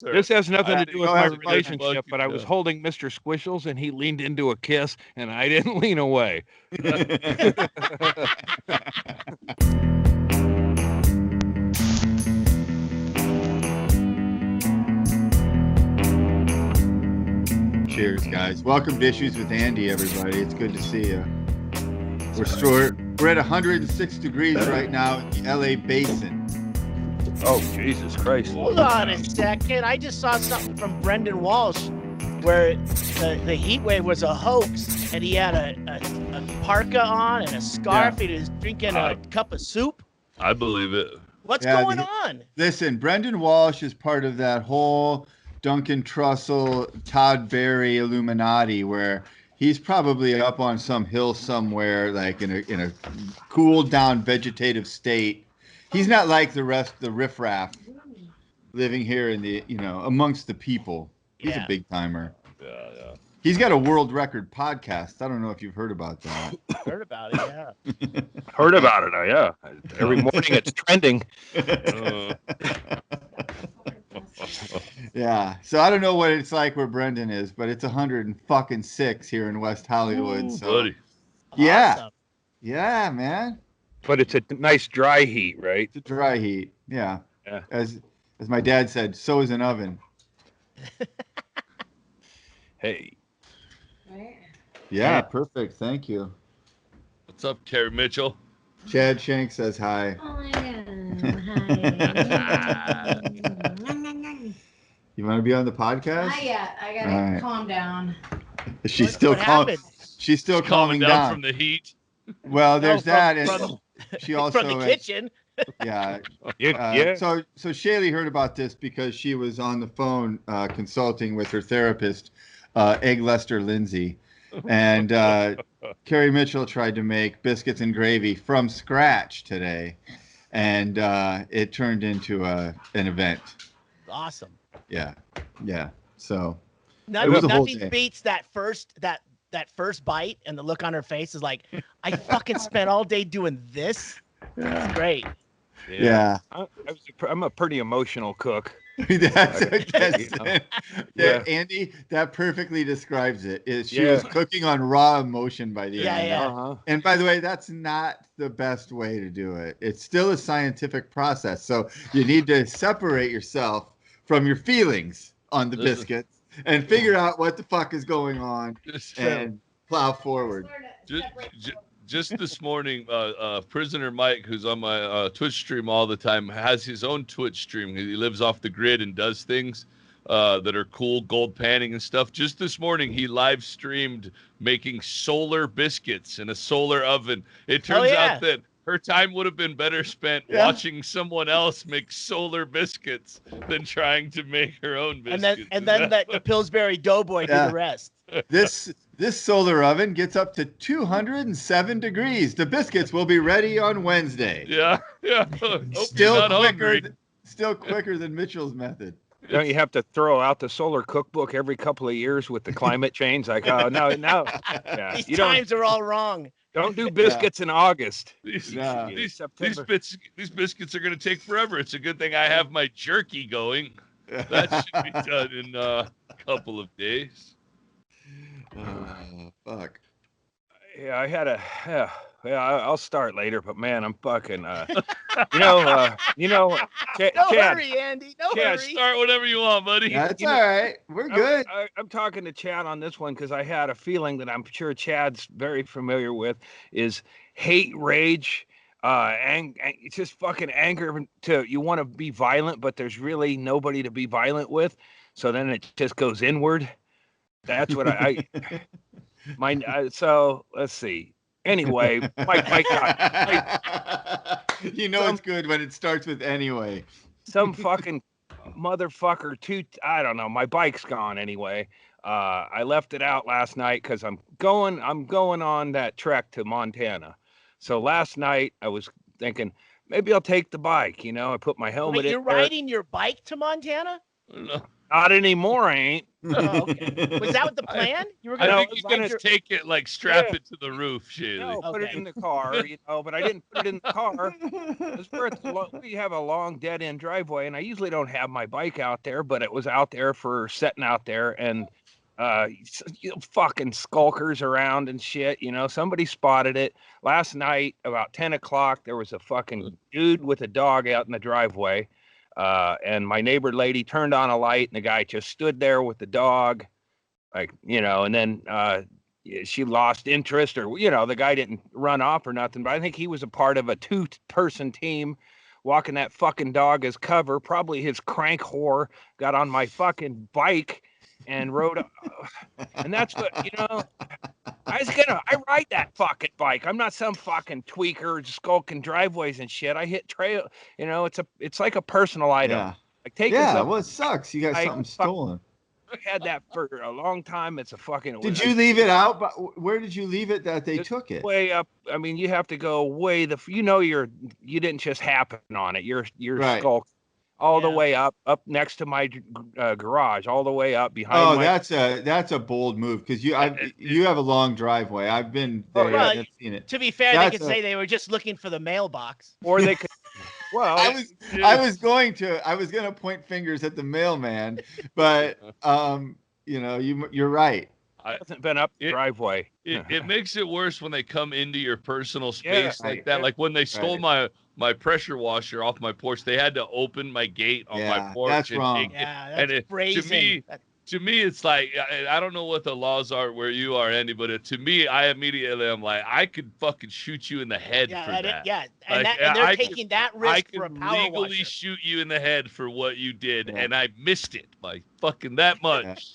This has nothing to do with Go my ahead, relationship, but I was holding Mr. Squishles and he leaned into a kiss and I didn't lean away. Cheers, guys. Welcome to Issues with Andy, everybody. It's good to see you. We're at 106 degrees right now in the LA basin. Oh, Jesus Christ. Hold on a second. I just saw something from Brendan Walsh where the heat wave was a hoax and he had a parka on and a scarf and he was drinking a cup of soup. I believe it. What's going on? Listen, Brendan Walsh is part of that whole Duncan Trussell, Todd Berry Illuminati where he's probably up on some hill somewhere, like in a cooled down vegetative state. He's not like the rest of the riffraff living here in the, amongst the people. He's a big timer. Yeah. He's got a world record podcast. I don't know if you've heard about that. Heard about it, yeah. Heard about it, yeah. Every morning it's trending. Yeah. So I don't know what it's like where Brendan is, but it's 106 here in West Hollywood. Ooh, so buddy. Yeah. Awesome. Yeah, man. But it's a nice dry heat, right? It's a dry heat. Yeah. Yeah. As my dad said, so is an oven. Hey. Right? Yeah, perfect. Thank you. What's up, Carrie Mitchell? Chad Shank says hi. Oh my God. Hi. You want to be on the podcast? Not yet. I gotta All right. calm down. She's What still calm. happened? She's still calming Calming down. from the heat. Well, there's No, that. And from she also the is- kitchen. Yeah. Yeah. So Shaylee heard about this because she was on the phone consulting with her therapist, Egg Lester Lindsay, and Carrie Mitchell tried to make biscuits and gravy from scratch today, and it turned into an event. Awesome. Yeah. So Nothing day. beats that first bite and the look on her face is like, I fucking spent all day doing this. It's great. yeah. I'm a pretty emotional cook. That's Yeah. Andy, that perfectly describes it. She was cooking on raw emotion by the end. Yeah. Uh-huh. And by the way, that's not the best way to do it. It's still a scientific process. So you need to separate yourself from your feelings on the biscuits and figure out what the fuck is going on and plow forward. Just this morning, Prisoner Mike, who's on my Twitch stream all the time, has his own Twitch stream. He lives off the grid and does things that are cool, gold panning and stuff. Just this morning, he live streamed making solar biscuits in a solar oven. It turns out that her time would have been better spent watching someone else make solar biscuits than trying to make her own biscuits. And then the Pillsbury Doughboy do the rest. This solar oven gets up to 207 degrees. The biscuits will be ready on Wednesday. Yeah. Still quicker than Mitchell's method. Don't you have to throw out the solar cookbook every couple of years with the climate change? Like, oh, no. Yeah. These times are all wrong. Don't do biscuits in August. These September. biscuits are going to take forever. It's a good thing I have my jerky going. That should be done in a couple of days. Fuck. Yeah, I had I'll start later, but man, I'm fucking, Chad, hurry, Andy. No Chad, hurry. Start whatever you want, buddy. That's all right. We're good. I'm talking to Chad on this one because I had a feeling that I'm sure Chad's very familiar with is hate, rage, it's just fucking anger you want to be violent, but there's really nobody to be violent with. So then it just goes inward. That's what so let's see. Anyway, Mike, it's good when it starts with anyway. Some fucking motherfucker I don't know. My bike's gone anyway. I left it out last night because I'm going on that trek to Montana. So last night I was thinking maybe I'll take the bike. I put my helmet in. You're riding your bike to Montana? No. Not anymore, I ain't. Oh, okay. Was that what the plan? You were I gonna think you're ride gonna your... take it, like strap Yeah. it to the roof, Shaley. No, put it Okay. in the car, but I didn't put it in the car. It's where we have a long dead end driveway, and I usually don't have my bike out there, but it was out there for setting out there, and fucking skulkers around and shit. Somebody spotted it last night about 10 o'clock. There was a fucking dude with a dog out in the driveway, and my neighbor lady turned on a light, and the guy just stood there with the dog, and then she lost interest, or the guy didn't run off or nothing, but I think he was a part of a 2-person team walking that fucking dog as cover. Probably his crank whore got on my fucking bike and rode, and that's what I ride that fucking bike. I'm not some fucking tweaker skulking driveways and shit. I hit trail. It's like a personal item. Yeah. Like taking Yeah. something. Well, it sucks. You got something stolen. I've had that for a long time. It's a fucking. Did you leave it out? But where did you leave it that they took it? Way up. I mean, you have to go way you didn't just happen on it. You're Right. skulk all the way up next to my garage, all the way up behind. Oh, that's a bold move because you have a long driveway. I've been there. Well, I've seen it. To be fair, they could say they were just looking for the mailbox. Or they could. Well, I was going to point fingers at the mailman, but you're right. Hasn't been up the driveway. It makes it worse when they come into your personal space like that. Right. Like when they stole my pressure washer off my porch, they had to open my gate on my porch. That's and wrong. Take it. Yeah, that's brazen. To me, it's like, I don't know what the laws are where you are, Andy, but to me, I immediately am like, I could fucking shoot you in the head for that. And they're taking that risk for a power legally washer. shoot you in the head for what you did, and I missed it by fucking that much.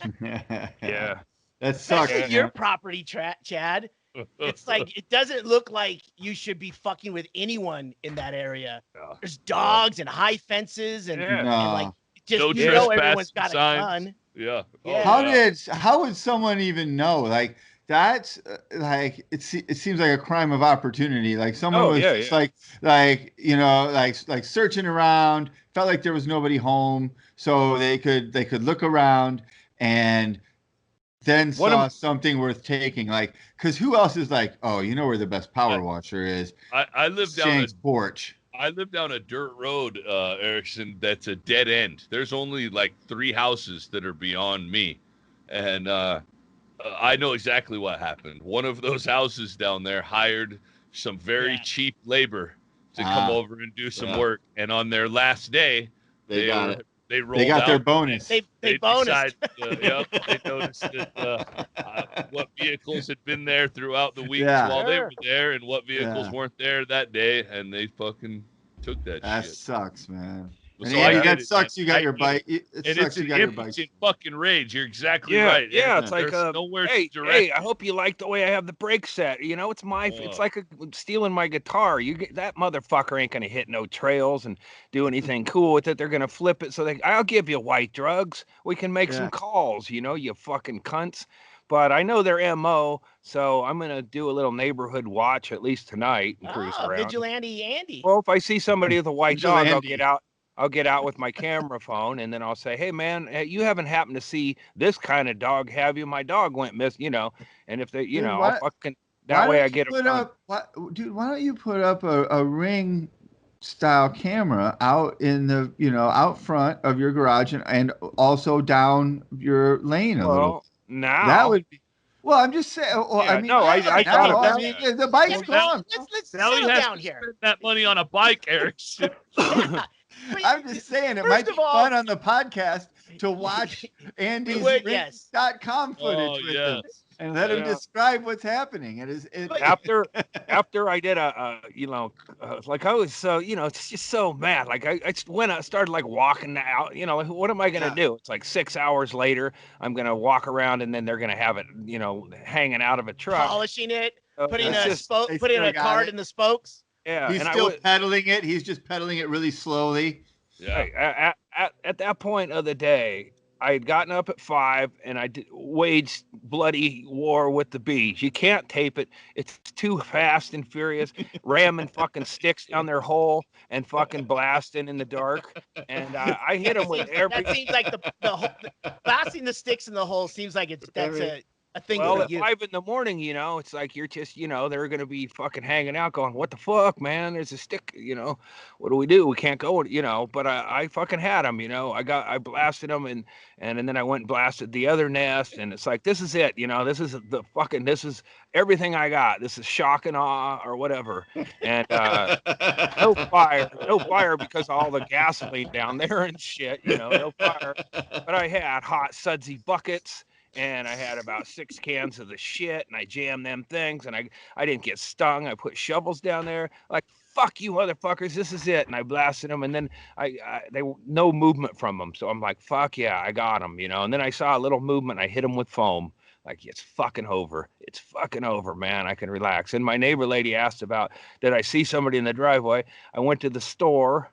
Yeah. That sucks. Especially your property, Chad. It's like, it doesn't look like you should be fucking with anyone in that area. There's dogs and high fences and like, just no everyone's got a signs. gun. Yeah. How would someone even know? Like that's like it seems like a crime of opportunity. Like someone was just like searching around, felt like there was nobody home, so they could look around and then saw something worth taking. Like, because who else is like, oh, you know where the best power washer is? I live down Shank's porch. I live down a dirt road, Erickson, that's a dead end. There's only like 3 houses that are beyond me. And I know exactly what happened. One of those houses down there hired some very cheap labor to come over and do some work. And on their last day, they got their bonus. They bonused. They noticed that what vehicles had been there throughout the week while they were there, and what vehicles weren't there that day, and they fucking took that shit. That sucks, man. So and Andy, that sucks. You got your bike. It sucks. You got your bike. It's an fucking rage. You're exactly Yeah, right. yeah, And it's like nowhere hey, to direct. I hope you like the way I have the brake set. It's it's like stealing my guitar. That motherfucker ain't gonna hit no trails and do anything cool with it. They're gonna flip it. So I'll give you white drugs. We can make some calls. You fucking cunts. But I know their MO, so I'm gonna do a little neighborhood watch at least tonight and cruise around. Vigilante Andy. Well, if I see somebody with a white dog, I'll get out with my camera phone, and then I'll say, "Hey, man, you haven't happened to see this kind of dog, have you? My dog went missing, And if they, I'll fucking that way I get Dude, why don't you put up a Ring style camera out in the out front of your garage and also down your lane a little? Now that would be. Well, I'm just saying. I thought of that. I mean, the bike's gone. Let's Now he settle has down to here. spend that money on a bike, Erickson. I'm just saying it might be fun on the podcast to watch Andy's Ring.com footage with him and let him describe what's happening. After I did like I was so it's just so mad. Like I started like walking out. Like, what am I gonna do? It's like 6 hours later. I'm gonna walk around and then they're gonna have it hanging out of a truck, polishing it, putting a card in the spokes. Yeah, he's still pedaling it. He's just pedaling it really slowly. Yeah. At that point of the day, I had gotten up at 5 and I waged bloody war with the bees. You can't tape it. It's too fast and furious, ramming fucking sticks down their hole and fucking blasting in the dark. And I hit them with every. That seems like the blasting the sticks in the hole seems like that's a thing Well, for at you. 5 in the morning, it's like you're just, they're going to be fucking hanging out going, what the fuck, man? There's a stick, what do we do? We can't go, but I fucking had them, I blasted them and then I went and blasted the other nest. And it's like, this is it, this is everything I got. This is shock and awe or whatever. And no fire because of all the gasoline down there and shit, no fire. But I had hot sudsy buckets. And I had about 6 cans of the shit, and I jammed them things, and I didn't get stung. I put shovels down there, like, fuck you motherfuckers, this is it. And I blasted them, and then they no movement from them. So I'm like, fuck yeah, I got them, And then I saw a little movement, and I hit them with foam. Like, it's fucking over. It's fucking over, man. I can relax. And my neighbor lady asked about, did I see somebody in the driveway? I went to the store,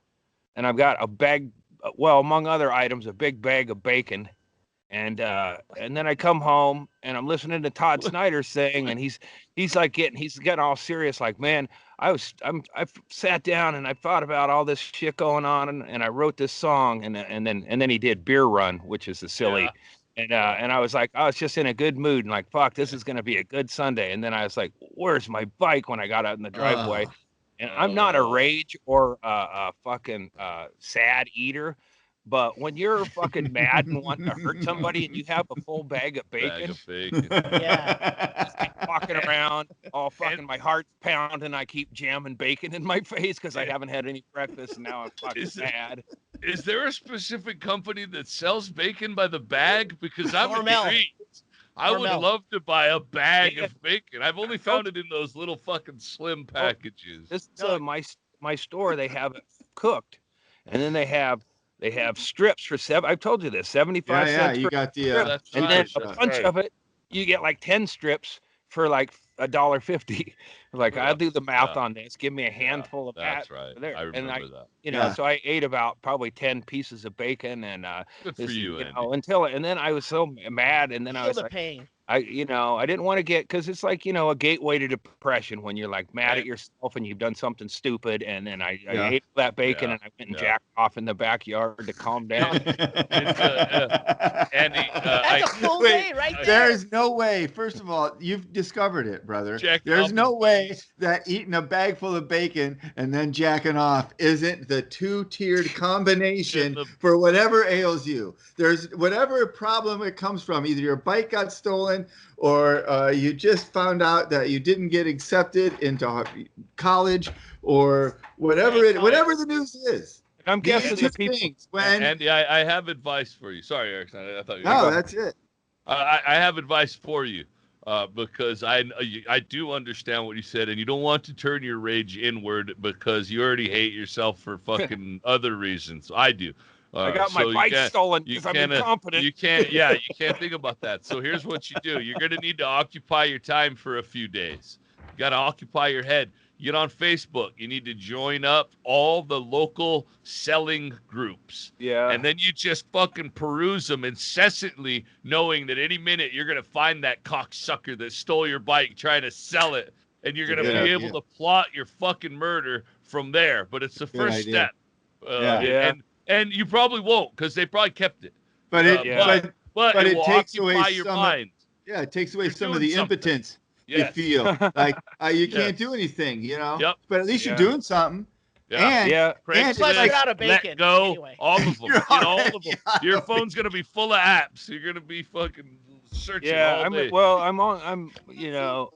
and I've got a bag, well, among other items, a big bag of bacon. And then I come home and I'm listening to Todd Snyder sing, and he's getting all serious, like, man, I sat down and I thought about all this shit going on, and I wrote this song, and then he did Beer Run, which is a silly, and I was like, I was just in a good mood and like, fuck, this is gonna be a good Sunday. And then I was like, where's my bike when I got out in the driveway? And I'm not a rage or a fucking sad eater. But when you're fucking mad and want to hurt somebody and you have a full bag of bacon, Yeah. walking around all fucking, my heart's pounding, I keep jamming bacon in my face because I haven't had any breakfast and now I'm fucking mad. Is there a specific company that sells bacon by the bag? Because I'm intrigued. I would love to buy a bag of bacon. I've only found it in those little fucking slim packages. This my store, they have it cooked, and then they have strips for I've told you this, 75 cents. Yeah, you got the and then a bunch of it, you get like 10 strips for like $1.50. Like, I'll do the math on this. Give me a handful of that. That's right. There. I remember and that. So I ate about probably 10 pieces of bacon, and good for you, Andy. and then I was so mad, and then I was like, pain. I didn't want to get, because it's like, a gateway to depression when you're like mad at yourself and you've done something stupid. And then I ate that bacon and I went and jacked off in the backyard to calm down. Andy, that's a full day right there. There's no way. First of all, you've discovered it, brother. There's no way that eating a bag full of bacon and then jacking off isn't the two-tiered combination for whatever ails you. There's whatever problem it comes from. Either your bike got stolen, or you just found out that you didn't get accepted into college, or whatever the news is. I'm guessing the people. Andy, I have advice for you. Sorry, Eric. I thought you were No, that's it. I have advice for you, because I do understand what you said, and you don't want to turn your rage inward because you already hate yourself for fucking other reasons. I do. I got my bike stolen because I'm incompetent. You can't think about that. So here's what you do. You're going to need to occupy your time for a few days. You got to occupy your head. Get on Facebook. You need to join up all the local selling groups. Yeah. And then you just fucking peruse them incessantly, knowing that any minute you're going to find that cocksucker that stole your bike trying to sell it. And you're going to be able to plot your fucking murder from there. But it's the first step. And you probably won't, because they probably kept it. But it it takes will away occupy your mind. It takes away some of the something. impotence you feel. Like you can't do anything, Yep. But at least you're doing something. Yeah. And plus, you're out of bacon. Let go. Anyway. All of them. All of them. Your phone's gonna be full of apps. You're gonna be fucking searching all day.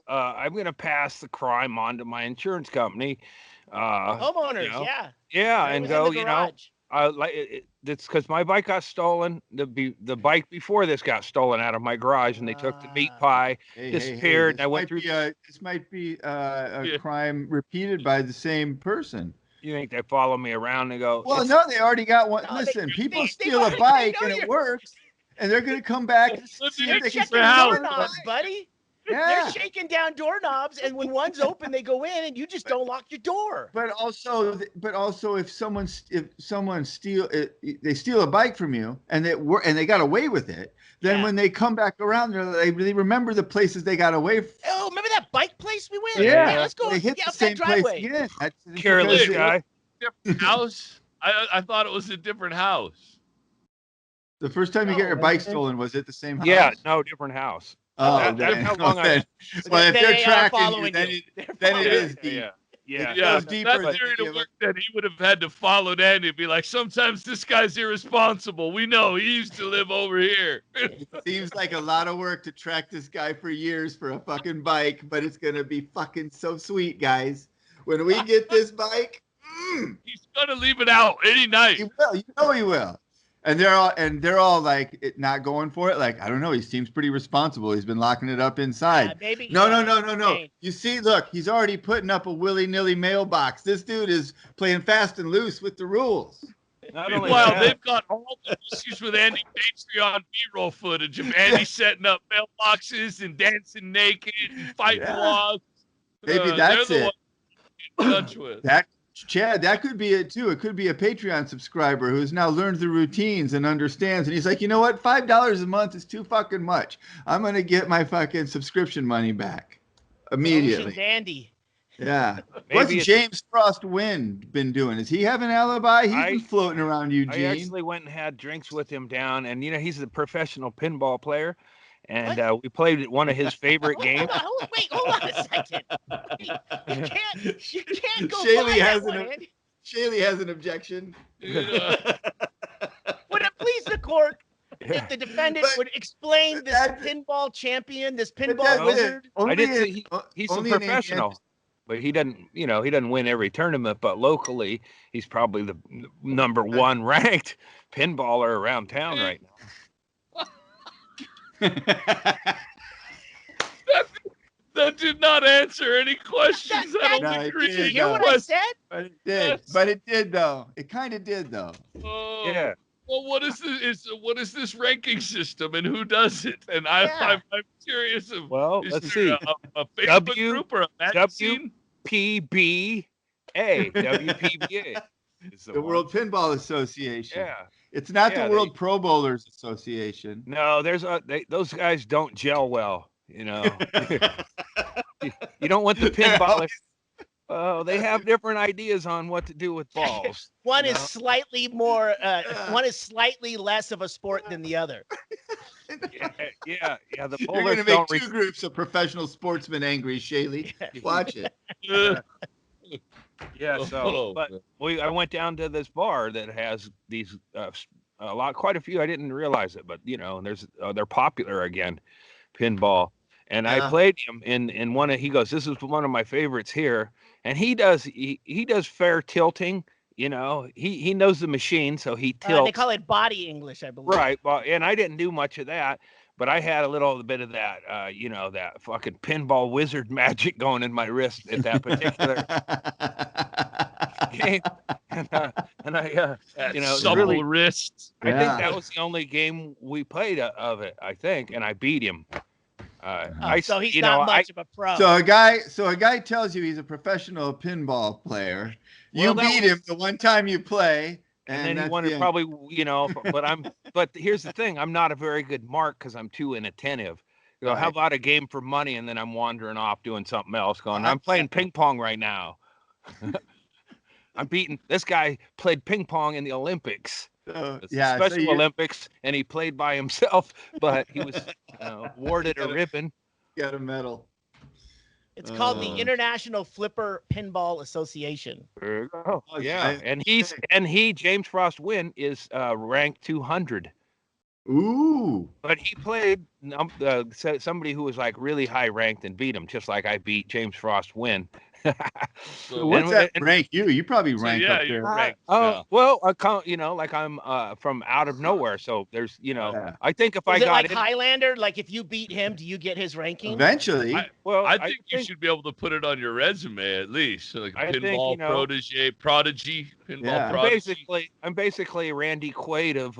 I'm gonna pass the crime on to my insurance company. Homeowners, and go, it's because my bike got stolen. The bike before this got stolen out of my garage, and they took the meat pie, disappeared, and I went through. This might be a crime repeated by the same person. You think they follow me around and go? Well, no, they already got one. No, listen, people steal a bike and it works, and they're gonna come back and see if they can check your door knobs, buddy. They're shaking down doorknobs, and when one's open, they go in, and you just don't lock your door. But also, if someone they steal a bike from you and they got away with it, then when they come back around, they remember the places they got away from. Oh, remember that bike place we went? Yeah, Let's go. They hit the up same that place driveway. again. Careless guy. Different house. I thought it was a different house. The first time you get your bike stolen, was it the same house? Yeah, no, different house. Oh, that's how long well, if they're tracking you, then it is deep. Yeah. It goes deeper That theory to work, then he would have had to follow Andy and be like, sometimes this guy's irresponsible. We know he used to live over here. It seems like a lot of work to track this guy for years for a fucking bike, but it's gonna be fucking so sweet, guys. When we get this bike, He's gonna leave it out any night. he will. You know he will. And they're all like not going for it. Like, I don't know. He seems pretty responsible. He's been locking it up inside. No. You see, look, he's already putting up a willy-nilly mailbox. This dude is playing fast and loose with the rules. Meanwhile, they've got all the issues with Andy Patreon B-roll footage of Andy setting up mailboxes and dancing naked and fighting laws. Maybe that's they're the it. ones in touch with. Chad, that could be it too. It could be a Patreon subscriber who's now learned the routines and understands. And he's like, you know what? $5 a month is too fucking much. I'm going to get my fucking subscription money back immediately. Dandy. Yeah. What's James Frost Wynn been doing? Does he have an alibi? He's been floating around Eugene. I actually went and had drinks with him down. And, he's a professional pinball player. And we played one of his favorite games. Hold on a second. You can't go Shaylee has an objection. Would it please the court if the defendant would explain this pinball champion, this pinball wizard? I did say he's a professional, but he doesn't, he doesn't win every tournament. But locally, he's probably the number one ranked pinballer around town right now. That did not answer any questions. Did you hear what I said? But it did. But it did, though. It kind of did, though. Yeah. Well, what is this ranking system, and who does it? And I'm curious. Let's see. A Facebook group or a magazine? WPBA. WPBA. The World Pinball Association. Yeah. It's not the World Pro Bowlers Association. No, those guys don't gel well. You don't want the pinballers. Oh, they have different ideas on what to do with balls. One is slightly more. One is slightly less of a sport than the other. Yeah. The You're going to make two groups of professional sportsmen angry, Shaylee. Watch it. Yeah. So, but I went down to this bar that has these quite a few. I didn't realize it, but and they're popular again, pinball. And I played him in one of. He goes, "This is one of my favorites here." And he does fair tilting. He knows the machine, so he tilts. They call it body English, I believe. Right. Well, and I didn't do much of that, but I had a little bit of that, that fucking pinball wizard magic going in my wrist at that particular game. And I, supple wrists. I think that was the only game we played of it. I think, and I beat him. So he's not much of a pro. So a guy tells you he's a professional pinball player. You beat him the one time you play, and then he wanted probably, but here's the thing: I'm not a very good mark because I'm too inattentive. How about a game for money, and then I'm wandering off doing something else. I'm playing ping pong right now. I'm beating this guy. Played ping pong in the Olympics. Special Olympics, and he played by himself, but he was awarded a ribbon. Got a medal. It's called the International Flipper Pinball Association. There you go. Yeah, and James Frost Wynn is ranked 200. Ooh. But he played somebody who was like really high ranked and beat him, just like I beat James Frost Wynn. So What's that and- rank you? You probably rank yeah, up you're there. ranked. Oh well, like I'm from out of nowhere, so there's Yeah. I think if I Is it got like in, Highlander? Like if you beat him, do you get his ranking? Eventually. I think you should be able to put it on your resume at least. So like I think, pinball prodigy, pinball Yeah. prodigy. I'm basically Randy Quaid of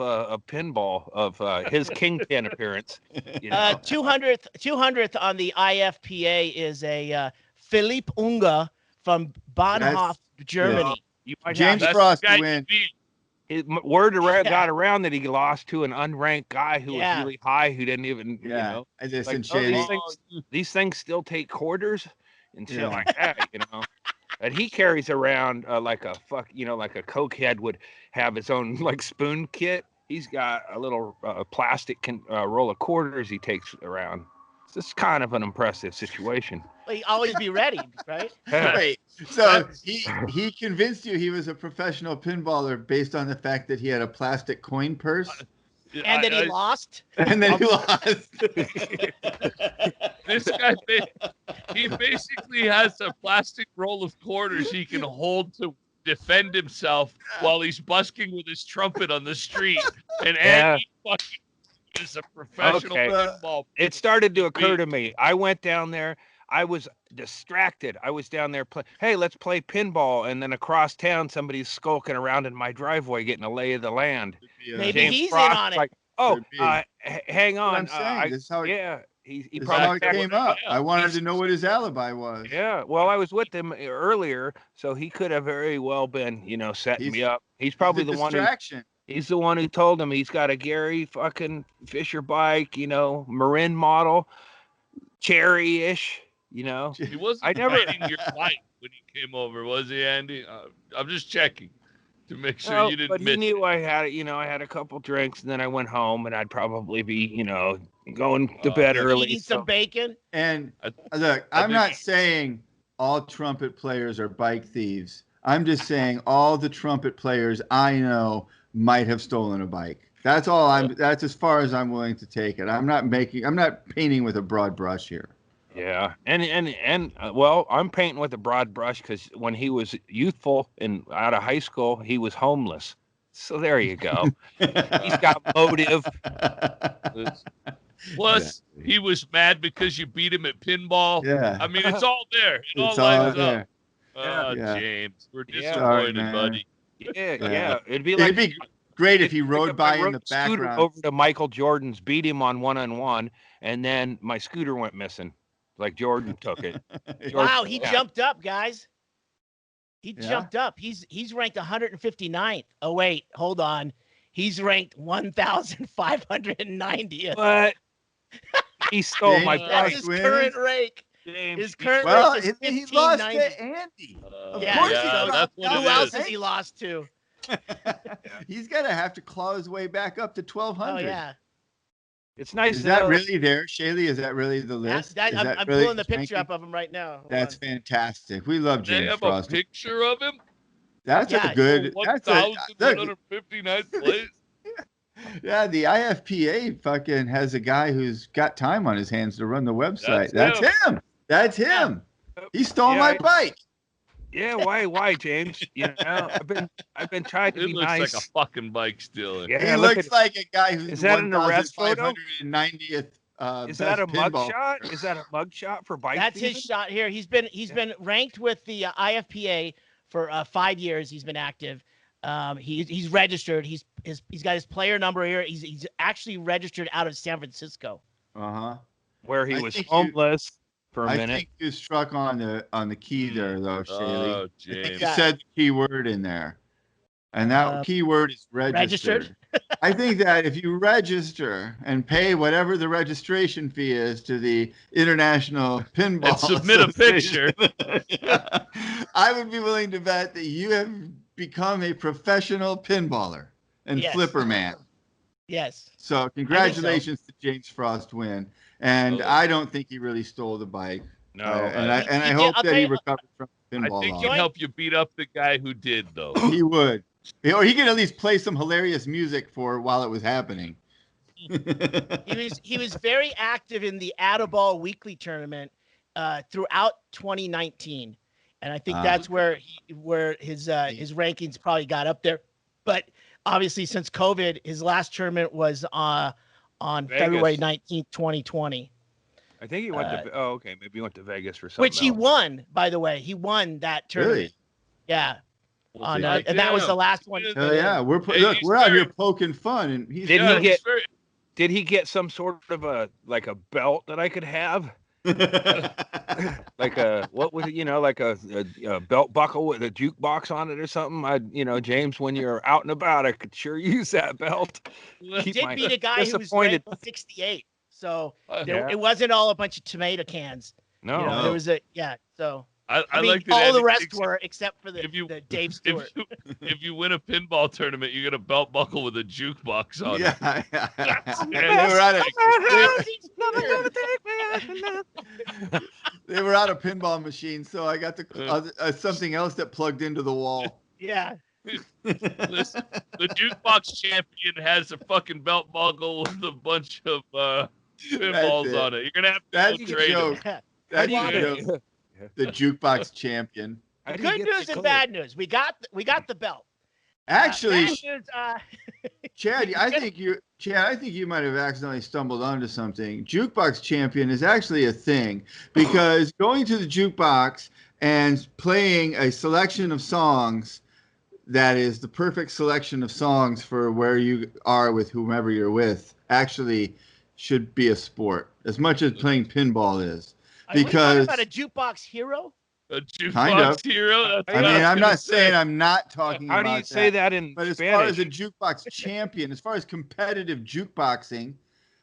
pinball of his Kingpin appearance. You know? 200th on the IFPA is a Philippe Unga from Bahnhof, Germany. You might James have That's Frost the guy to win. you beat. word Yeah. got around that he lost to an unranked guy who Yeah. was really high, who didn't even, Yeah. I just like, and oh, Shady. these things still take quarters and shit Yeah. like that, And he carries around like a like a cokehead would have his own like spoon kit. He's got a little plastic roll of quarters he takes around. It's kind of an impressive situation. Like, always be ready, right? Wait, so he convinced you he was a professional pinballer based on the fact that he had a plastic coin purse, And then he lost. and then he lost. This guy, he basically has a plastic roll of quarters he can hold to defend himself while he's busking with his trumpet on the street. And Andy fucking is a professional pinball. It started to occur to me. I went down there. I was distracted. I was down there playing, hey, let's play pinball. And then across town, somebody's skulking around in my driveway getting a lay of the land. Maybe James he's Frost in on it. like, hang on. What I'm saying. This is how it, he this is probably how it came up. Yeah. I wanted to know what his alibi was. Yeah, well, I was with him earlier, so he could have very well been, setting me up. He's probably He's a the one who distraction. he's the one who told him he's got a Gary fucking Fisher bike, Marin model, cherry-ish, He wasn't riding your bike when he came over, was he, Andy? I'm just checking to make sure you didn't but miss he knew I had it. I had a couple drinks, and then I went home, and I'd probably be, going to bed early. Eating some bacon. And look, I'm not saying all trumpet players are bike thieves. I'm just saying all the trumpet players I know might have stolen a bike. That's all that's as far as I'm willing to take it. I'm not painting with a broad brush here. Yeah, and well, I'm painting with a broad brush because when he was youthful and out of high school, he was homeless. So there you go. He's got motive. Plus, he was mad because you beat him at pinball. Yeah. I mean, it's all there. It's all there. Yeah. James, we're Yeah. disappointed, Sorry, buddy. Yeah. It'd be like great if he rode if by I in the scooter background. over to Michael Jordan's, beat him on one-on-one, and then my scooter went missing. Like Jordan took it. Wow, he jumped up, guys. He Yeah. jumped up. He's ranked 159th. Oh wait, hold on. He's ranked 1,590th. But he stole my James That's bike. his wins. current rank. James, His current Well, rank is he lost 1590. to Andy. Of Yeah, course yeah, he lost. that's what Who it else is. has he lost to? He's got to have to claw his way back up to 1,200. Oh yeah. it's nice Is to that know really there, Shaylee? Is that really the list? Is I'm that really pulling the his picture ranking? up of him right now. Hold That's on. fantastic. We love They James have Frost. a picture of him. That's Yeah, a good. That's a look. 1,159th place. Yeah, the IFPA fucking has a guy who's got time on his hands to run the website. That's him. That's him. He stole my bike. Yeah, why, James? I've been trying to It be looks nice. like a fucking bike stealer. Yeah, He look looks at- like a guy who's Is that an arrest photo? 1,590th. Is that a best pinball. mugshot? Is that a mugshot for bike? That's his thieving? shot here. He's been ranked with the IFPA for 5 years. He's been active. He's registered. He's got his player number here. He's actually registered out of San Francisco. Uh-huh. Where he I was think homeless for a I minute. think you struck on the key there, though, Shaylee. Oh, I think James. you said the key word in there. And that key word is registered. Registered? I think that if you register and pay whatever the registration fee is to the International Pinball And submit a Association, I would be willing to bet that you have become a professional pinballer and Yes. flipper man. Yes. So congratulations to James Frost win. And Oh. I don't think he really stole the bike. No, I He did- hope I'll that tell he you- recovered from the I pinball think loss. he'd help you beat up the guy who did, though. He would. Or he could at least play some hilarious music for while it was happening. He was very active in the Addaball Weekly tournament throughout 2019. and I think that's where his rankings probably got up there. But obviously, since COVID, his last tournament was on Vegas. February 19th, 2020. I think he went to. Oh, okay. Maybe he went to Vegas for something. Which he else. won, by the way. He won that tournament. Really? Yeah. Well, And that was the last one. Hell yeah, we're out here poking fun, and Did he get some sort of a belt that I could have? Like a what was it? Like a belt buckle with a jukebox on it or something. James, when you're out and about, I could sure use that belt. He did beat a guy who was ranked 68, so it wasn't all a bunch of tomato cans. No, there was So I mean, like that all the rest were except for the Dave Stewart. If you win a pinball tournament, you get a belt buckle with a jukebox on it. They were out of pinball machines, so I got something else that plugged into the wall. Yeah. Listen, the jukebox champion has a fucking belt buckle with a bunch of pinballs on it. You're gonna have to trade joke. him. That's a joke. The jukebox champion. Good news and bad news. We got the belt. Actually, Chad, I think you might have accidentally stumbled onto something. Jukebox champion is actually a thing because going to the jukebox and playing a selection of songs that is the perfect selection of songs for where you are with whomever you're with actually should be a sport as much as playing pinball is. Because are we talking about a jukebox hero? A jukebox hero? I'm not saying I'm not talking about that. How do you say that in But as Spanish? far as a jukebox champion, as far as competitive jukeboxing,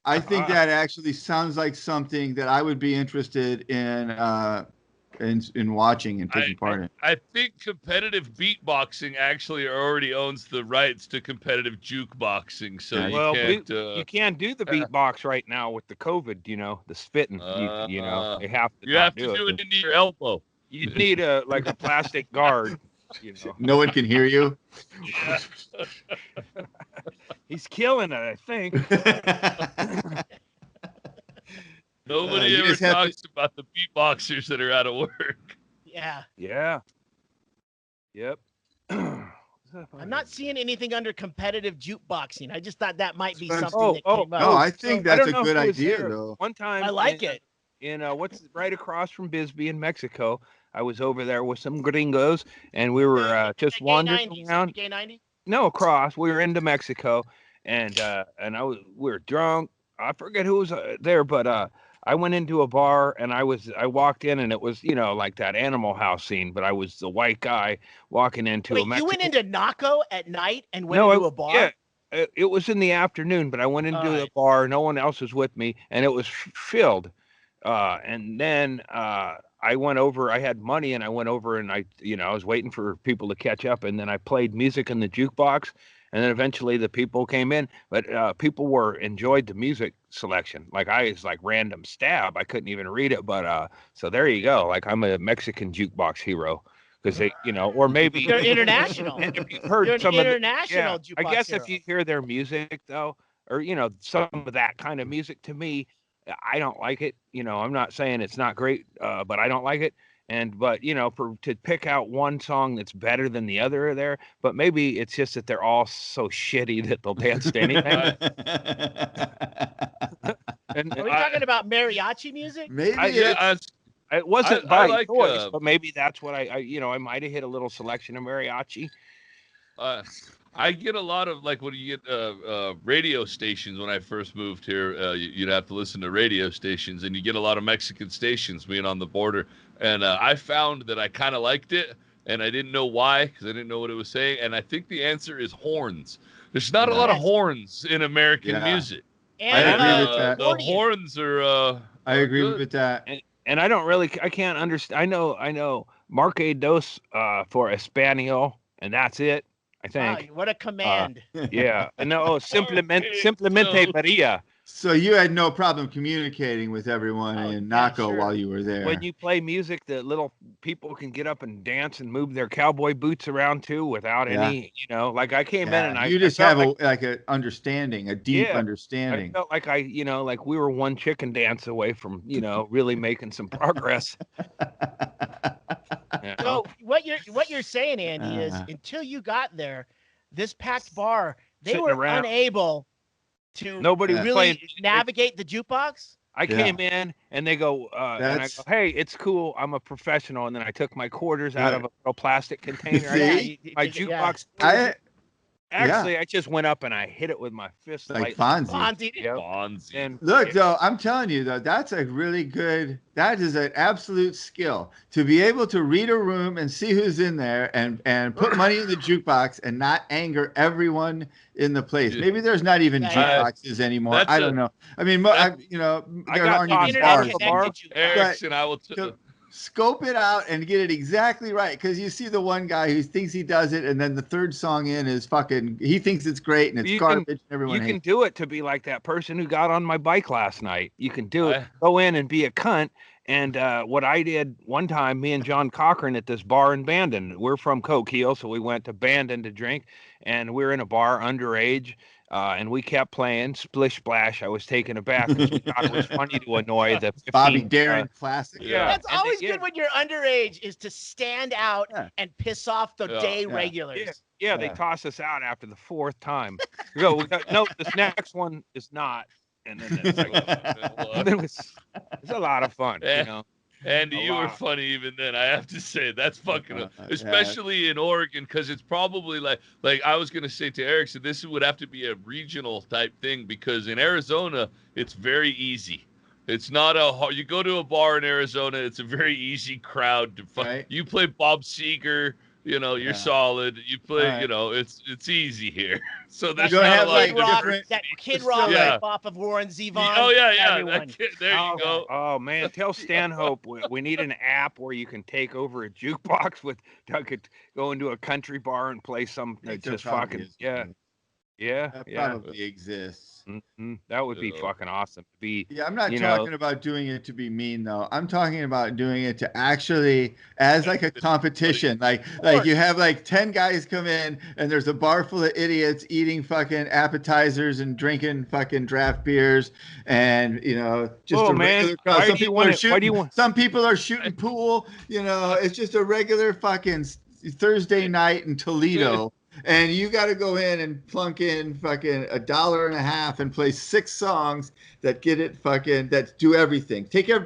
I think that actually sounds like something that I would be interested in watching and taking part in. I think competitive beatboxing actually already owns the rights to competitive jukeboxing, so you can't do the beatbox right now with the COVID. The spitting. You have to do it into your elbow. You need a plastic guard. No one can hear you. He's killing it, I think. Nobody ever talks about the beatboxers that are out of work. Yeah. Yeah. Yep. I'm not seeing anything under competitive jukeboxing. I just thought that might be something that came up. No, I think that's a good idea, though. One time, I like it. What's right across from Bisbee in Mexico, I was over there with some gringos, and we were just wandering around. No, across. We were into Mexico, and we were drunk. I forget who was there, but I went into a bar and I walked in and it was, like that Animal House scene, but I was the white guy walking into a Mexican. You went into Naco at night and went into a bar? Yeah, it was in the afternoon, but I went into the bar. No one else was with me and it was filled. And then I went over, I had money and I went over and I was waiting for people to catch up. And then I played music in the jukebox. And then eventually the people came in, but people enjoyed the music selection. I was random stab. I couldn't even read it, but so there you go. I'm a Mexican jukebox hero because they, or maybe they're international. And if you've heard some international of I guess hero. If you hear their music though, or some of that kind of music, to me, I don't like it. I'm not saying it's not great, but I don't like it. But to pick out one song that's better than the other there, but maybe it's just that they're all so shitty that they'll dance to anything. And are we talking about mariachi music? Maybe it wasn't by choice, but maybe that's what I might have hit a little selection of mariachi. I get a lot of when you get radio stations. When I first moved here, you'd have to listen to radio stations, and you get a lot of Mexican stations being on the border. And I found that I kind of liked it, and I didn't know why because I didn't know what it was saying. And I think the answer is horns. There's not a lot of horns in American music. And, I agree with that. The horns are. I agree with that. And I can't understand. I know Marque dos for Espanol, and that's it. I think. Wow, what a command. Yeah. No, simplemente Maria. So you had no problem communicating with everyone in Naco while you were there. When you play music that little people can get up and dance and move their cowboy boots around to without any, I came in and you just have an understanding, a deep understanding. I felt like like we were one chicken dance away from, really making some progress. You know? So what you're saying, Andy, is until you got there, this packed bar, they Sitting were around. unable to Nobody was really playing. navigate the jukebox. I came in and they go, and I That's- go, hey, it's cool. I'm a professional. And then I took my quarters out of a little plastic container. I See? took my jukebox. Yeah. I just went up and I hit it with my fist. Like lightly. Fonzie. Yep. Bonzi. And Look, though, I'm telling you, though, that's a really good, that is an absolute skill to be able to read a room and see who's in there and put money in the jukebox and not anger everyone in the place. Maybe there's not even jukeboxes anymore. I don't know. I mean, there aren't even bars. Erickson, I will Scope it out and get it exactly right, because you see the one guy who thinks he does it, and then the third song in is fucking, he thinks it's great and it's garbage. And everyone you can do it to be like that person who got on my bike last night. You can do it. Go in and be a cunt. And what I did one time, me and John Cochran at this bar in Bandon. We're from Coquille, so we went to Bandon to drink, and we were in a bar underage. And we kept playing Splish Splash. I was taking a bath because we thought it was funny to annoy the 15, Bobby Darin classic. Yeah, that's always good when you're underage, is to stand out and piss off the day regulars. Yeah, they toss us out after the fourth time. No, this next one is not. And then it's like, it's a lot of fun, you know. Andy, you were funny even then. I have to say that's fucking, especially in Oregon, because it's probably like I was gonna say to Eric, so this would have to be a regional type thing, because in Arizona it's very easy. It's not you go to a bar in Arizona, it's a very easy crowd to Right. You play Bob Seger, you know, you're solid. You play, you know, it's easy here. So there's not a lot of different. That Kid Rock off of Warren Zevon. Oh yeah. There you go. Oh man, tell Stanhope we need an app where you can take over a jukebox with could go into a country bar and play some just fucking That probably exists. Mm-hmm. That would be fucking awesome to be. Yeah, I'm not talking about doing it to be mean though. I'm talking about doing it to actually as like a competition. Like you have like 10 guys come in and there's a bar full of idiots eating fucking appetizers and drinking fucking draft beers, and just a regular crowd. Some people are shooting pool. It's just a regular fucking Thursday night in Toledo. And you got to go in and plunk in fucking $1.50 and play 6 songs that get it fucking, that do everything. Take you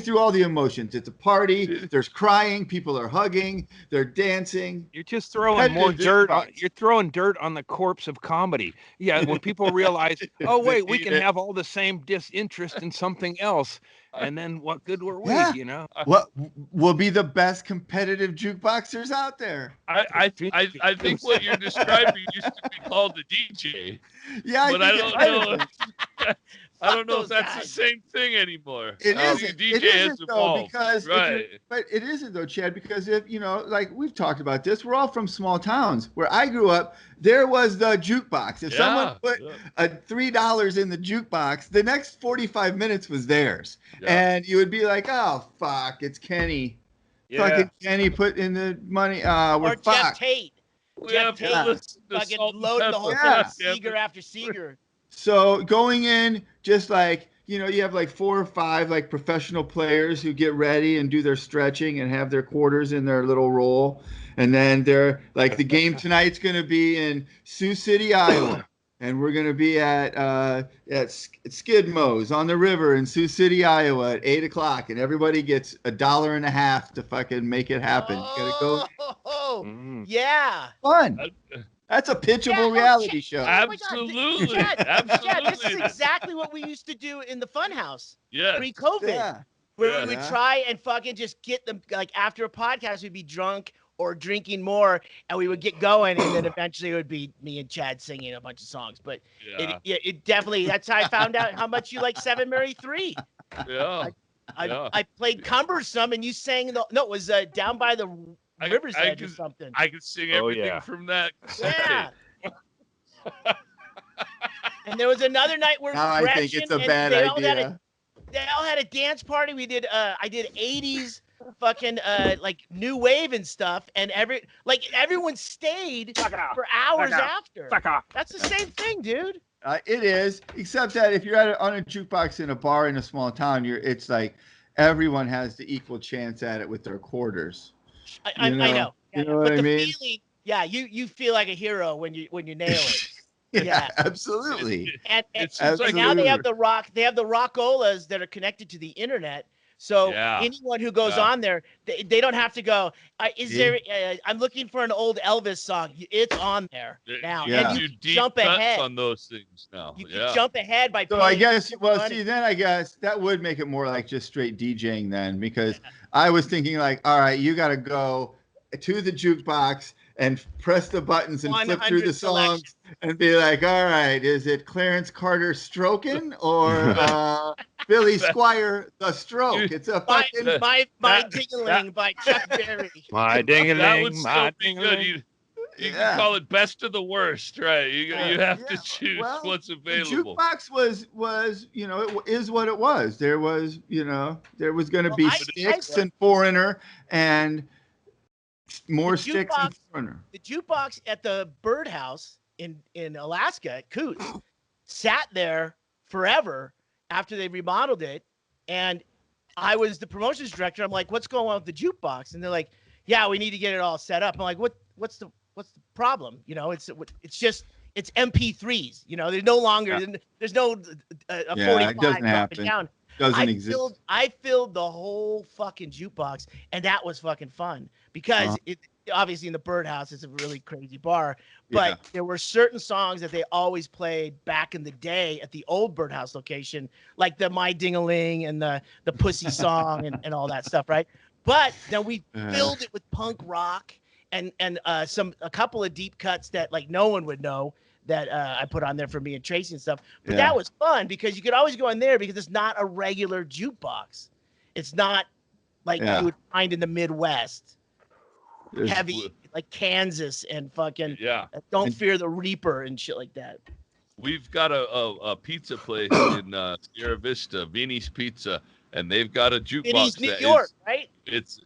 through all the emotions. It's a party. There's crying. People are hugging. They're dancing. You're just throwing more dirt. You're throwing dirt on the corpse of comedy. Yeah, when people realize, oh wait, we can have all the same disinterest in something else. And then what good were we, What will be the best competitive jukeboxers out there? I think what you're describing used to be called the DJ. Yeah, but I don't know. I don't know if that's the same thing anymore. It isn't. DJ it isn't has though, evolved. because but it isn't though, Chad, because if like we've talked about this, we're all from small towns. Where I grew up, there was the jukebox. If someone put $3 in the jukebox, the next 45 minutes was theirs, and you would be like, "Oh fuck, it's Kenny." Yeah. Fucking Kenny put in the money. We're or Jeff Tate. Jeff Tate fucking loaded the whole thing, Seeger after Seeger. So going in, just like, you have like 4 or 5 like professional players who get ready and do their stretching and have their quarters in their little roll. And then they're like, the game tonight's going to be in Sioux City, Iowa. And we're going to be at Skidmo's on the river in Sioux City, Iowa at 8:00. And everybody gets $1.50 to fucking make it happen. You got to go. Yeah. Fun. That's a pitchable reality show. Absolutely. Chad, this is exactly what we used to do in the Funhouse pre-COVID. Yeah. Where we would try and fucking just get them, like after a podcast, we'd be drunk or drinking more, and we would get going, and then eventually it would be me and Chad singing a bunch of songs. But it definitely, that's how I found out how much you like 7 Mary 3. Yeah. I played Cumbersome, and you sang, it was Down by the River's Edge or something. I could sing everything from that. Yeah. And there was another night where now I think it's a bad idea. They all had a dance party. We did I did 80s fucking like new wave and stuff, and everyone stayed for hours after. That's the same thing, dude. It is, except that if you're on a jukebox in a bar in a small town, it's like everyone has the equal chance at it with their quarters. I You know. know? Yeah, You know what but I the mean? feeling, yeah, you feel like a hero when you nail it. Yeah. Absolutely. And It seems like now they have Absolutely. they have the rockolas that are connected to the internet. So Yeah. anyone who goes Yeah. on there, they don't have to go. Is See? there? I'm looking for an old Elvis song. It's on there now, You and can Yeah. you do can deep jump cuts ahead. on those things now. You can Yeah. jump ahead by So paying I guess, well, money. see, then I guess that would make it more like just straight DJing then, because Yeah. I was thinking like, all right, you got to go to the jukebox and press the buttons and flip through 100 the selection. songs and be like, all right, is it Clarence Carter stroking or Billy That- Squire the stroke? Dude, It's a My fucking my that Ding-a-ling by Chuck Berry. My that ding-a-ling, would my still be good. ding-a-ling. You can yeah. call it best of the worst, right? You have Yeah, to choose well, what's the available. jukebox was is what it was. There was there was going to Well, be I Sticks and Foreigner and more the Sticks and jukebox Foreigner. the jukebox at the birdhouse in Alaska at Coots sat there forever after they remodeled it, and I was the promotions director. I'm like, what's going on with the jukebox? And they're like, yeah, we need to get it all set up. I'm like, what's the problem? It's just it's MP3s. There's no longer there's no a Yeah, 45 it doesn't dropping happen. down. Doesn't exist. I filled the whole fucking jukebox, and that was fucking fun because it obviously in the birdhouse it's a really crazy bar, but Yeah. there were certain songs that they always played back in the day at the old birdhouse location, like the My Ding-a-ling and the Pussy song and all that stuff, right? But then we filled it with punk rock and a couple of deep cuts that like no one would know that I put on there for me and Tracy and stuff. But that was fun because you could always go in there because it's not a regular jukebox. It's not like you would find in the Midwest. Heavy like Kansas and fucking Don't Fear the Reaper and shit like that. We've got a pizza place in Sierra Vista, Vinny's Pizza, and they've got a jukebox. Vinny's New York, right? It's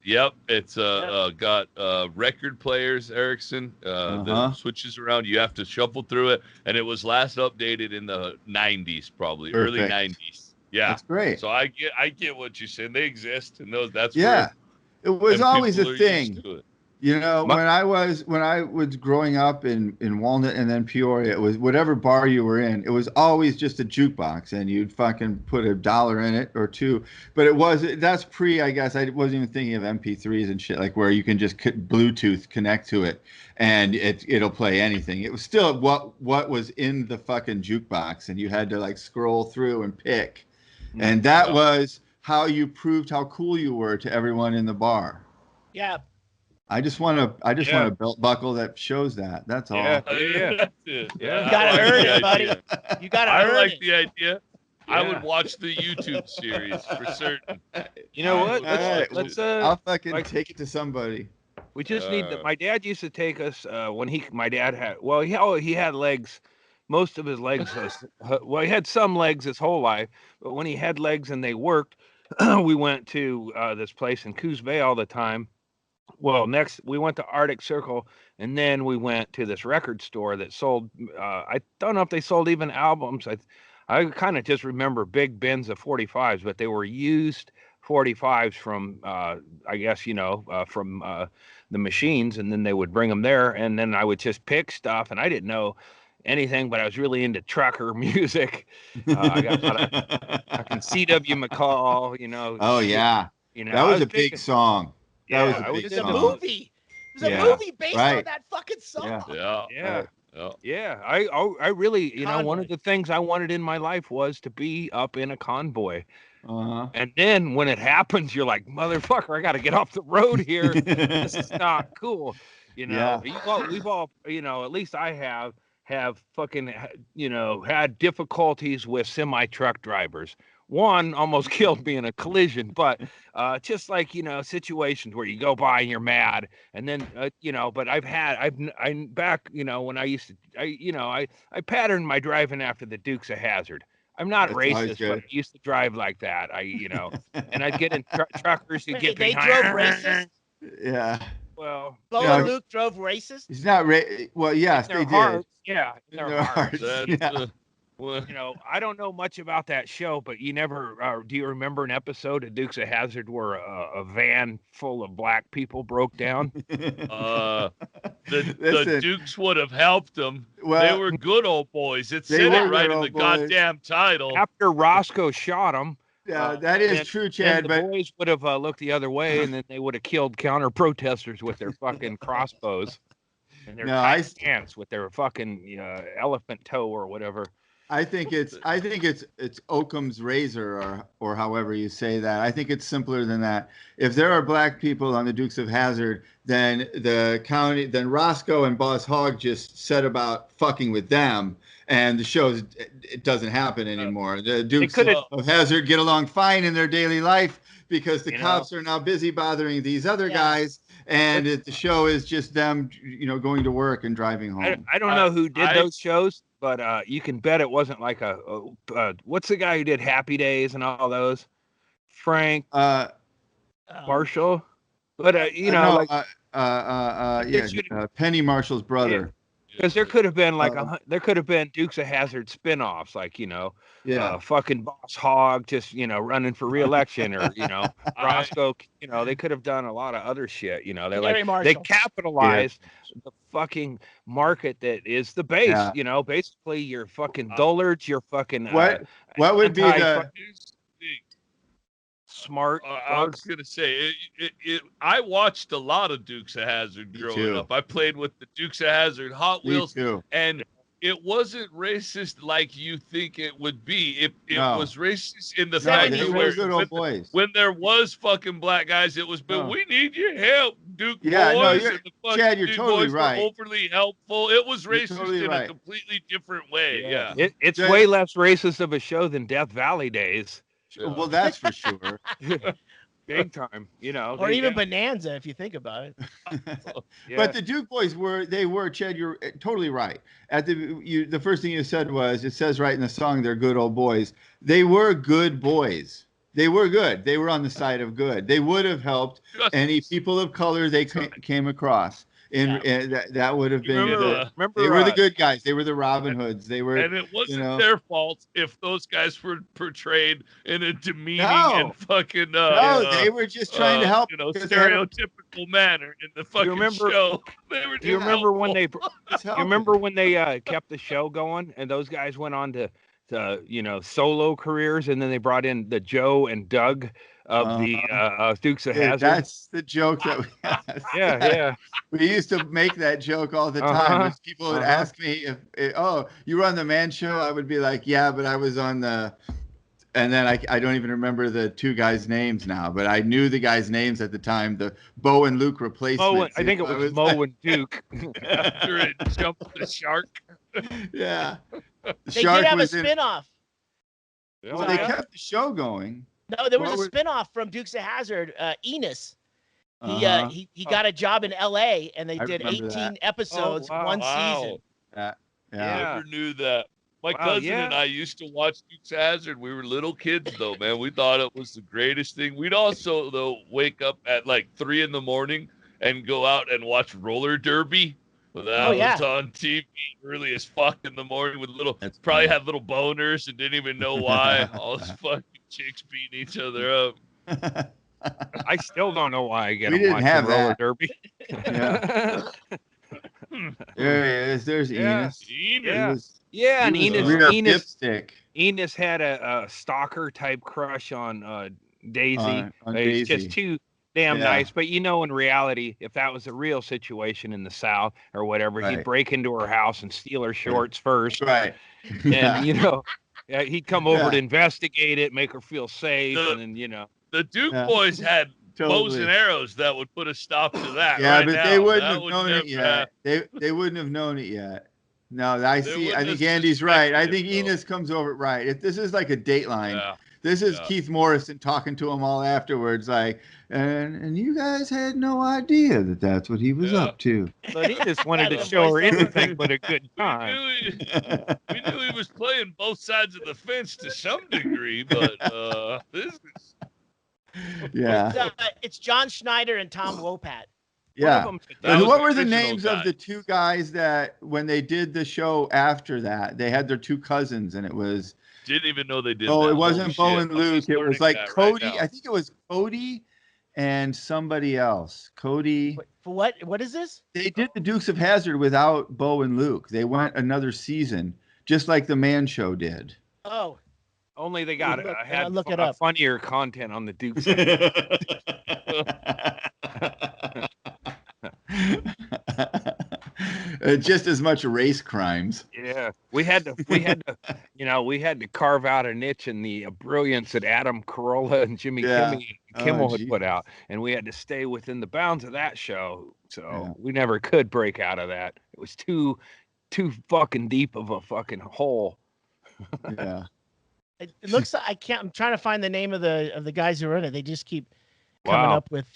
got record players, Ericsson, that switches around. You have to shuffle through it, and it was last updated in the 90s, probably early 90s. Yeah, that's great. So I get what you're saying. They exist, and that's it was always a thing. When I was growing up in Walnut and then Peoria, it was whatever bar you were in, it was always just a jukebox, and you'd fucking put $1 in it or $2. But that's pre, I guess. I wasn't even thinking of MP3s and shit, like where you can just Bluetooth connect to it and it'll play anything. It was still what was in the fucking jukebox, and you had to like scroll through and pick, and that was how you proved how cool you were to everyone in the bar. Yeah. I just want a belt buckle that shows that. That's all. That's it. You gotta earn it, buddy. You gotta earn it. I like the idea. I would watch the YouTube series for certain. You know what? Let's I'll fucking take it to somebody. We just need my dad used to take us when my dad had he had legs. Most of his legs he had some legs his whole life, but when he had legs and they worked, we went to this place in Coos Bay all the time. Well, next we went to Arctic Circle, and then we went to this record store that sold. I don't know if they sold even albums. I kind of just remember big bins of 45s, but they were used 45s from, I guess from the machines, and then they would bring them there, and then I would just pick stuff, and I didn't know anything, but I was really into trucker music. I got a lot of fucking C.W. McCall, Oh yeah, that was a big song. That was a big song. Movie. There's a movie based on that fucking song. Yeah. I really, one of the things I wanted in my life was to be up in a convoy. And then when it happens, you're like, motherfucker, I got to get off the road here. This is not cool. We've all, at least I have fucking, had difficulties with semi truck drivers. One almost killed me in a collision, but just like, situations where you go by and you're mad. And then, but I'm back, when I used to, I patterned my driving after the Dukes of Hazzard. I'm not racist, but I used to drive like that. And I'd get in truckers who get they behind. drove racist? Yeah. Well, Bo and Luke drove racist? He's not well, yes, they hearts, did. Yeah, in their hearts. Well, You know, I don't know much about that show, but you never do you remember an episode of Dukes of Hazzard where a van full of black people broke down? uh, the Listen, Dukes would have helped them. They well, were good old boys. It they said were it right good in the old boys. goddamn title. After Roscoe shot him, Yeah, that is then, true, then Chad. the But boys would have looked the other way, and then they would have killed counter protesters with their fucking crossbows and their No, tight pants with their fucking elephant toe or whatever. I think it's Occam's razor, or however you say that. I think it's simpler than that. If there are black people on the Dukes of Hazzard, then then Roscoe and Boss Hogg just set about fucking with them, and the show it doesn't happen anymore. The Dukes of Hazzard get along fine in their daily life because the cops are now busy bothering these other guys, and the show is just them, going to work and driving home. I don't know who did those shows, but you can bet it wasn't like what's the guy who did Happy Days and all those? Frank Marshall. But Penny Marshall's brother. Because there could have been there could have been Dukes of Hazzard spin-offs, like fucking Boss Hogg just Uh-huh. running for re-election, or Roscoe. They could have done a lot of other shit. They capitalized the fucking market that is the base. Yeah. Basically your fucking dullards, your fucking what would be the smart. I was gonna say I watched a lot of Dukes of Hazzard growing up. I played with the Dukes of Hazzard Hot Wheels, and it wasn't racist like you think it would be. It was racist in the fact that when there was fucking black guys, it was, but we need your help, Duke boys. And the fucking Chad, you're totally right. Overly helpful. It was racist totally in right. a completely different way. Yeah. It's way less racist of a show than Death Valley Days. Well, that's for sure. Big time, or even Bonanza, if you think about it. But the Duke boys were Chad. You're totally right. At the first thing you said was, it says right in the song, they're good old boys. They were good boys. They were good. They were on the side of good. They would have helped any people of color they came across. And that would have been they were the good guys. They were the Robin Hoods. They were, and it wasn't their fault if those guys were portrayed in a demeaning and fucking they were just trying to help, stereotypical manner in the fucking show. They were. Do you remember when they? You remember when they kept the show going, and those guys went on to solo careers, and then they brought in the Joe and Doug of the Dukes of Hazzard. That's the joke that we had. Yeah. We used to make that joke all the time. People would ask me you were on the Man Show? I would be like, yeah, but I was on the... And then I don't even remember the two guys' names now, but I knew the guys' names at the time, the Bo and Luke replacements. I think it was Mo and Duke. After it jumped the shark. Yeah. They did have a spin-off. Well, they kept the show going. No, there was a spin-off from Dukes of Hazzard, Enos. He got a job in L.A. and they did 18 episodes, one season. Yeah. Never knew that. My cousin and I used to watch Dukes of Hazzard. We were little kids, though, man. We thought it was the greatest thing. We'd also, though, wake up at like 3 a.m. and go out and watch roller derby. That was on TV early as fuck in the morning with probably had little boners and didn't even know why. All these fucking chicks beating each other up. I still don't know why I get we didn't have roller that. derby. There he is. There's Enos. And Enos had a stalker type crush on Daisy. Daisy. Just too damn nice. But in reality, if that was a real situation in the South or whatever, he'd break into her house and steal her shorts first. Right. And he'd come over to investigate it, make her feel safe, and then the Duke boys had bows and arrows that would put a stop to that. Yeah, right but now. they wouldn't have known it yet. They wouldn't have known it yet. No, I think Andy's right. I think Enos comes over right. This is like a Dateline. This is Keith Morrison talking to him all afterwards, like, and you guys had no idea that that's what he was up to. But he just wanted to show her anything but a good time. We knew he was playing both sides of the fence to some degree, but this is... Yeah. It's John Schneider and Tom Wopat. Yeah. One of them, That was What the were the original names guy. of the two guys that when they did the show after that, they had their two cousins and it was Didn't even know they did oh, that. it wasn't Holy Bo shit. and I'm Luke. just It was learning like that right Cody. now. I think it was Cody and somebody else. Cody. Wait, for what? What is this? They did the Dukes of Hazzard without Bo and Luke. They went another season, just like the Man Show did. Oh, only they got Look, had look it a up. funnier content on the Dukes. Just as much race crimes. Yeah, we had to, we had to carve out a niche in the brilliance that Adam Carolla and Jimmy Yeah. Kimmel Oh, had put out, and we had to stay within the bounds of that show. So Yeah. we never could break out of that. It was too fucking deep of a fucking hole. Yeah. it looks like I can't. I'm trying to find the name of the guys who are in it. They just keep coming Wow. up with.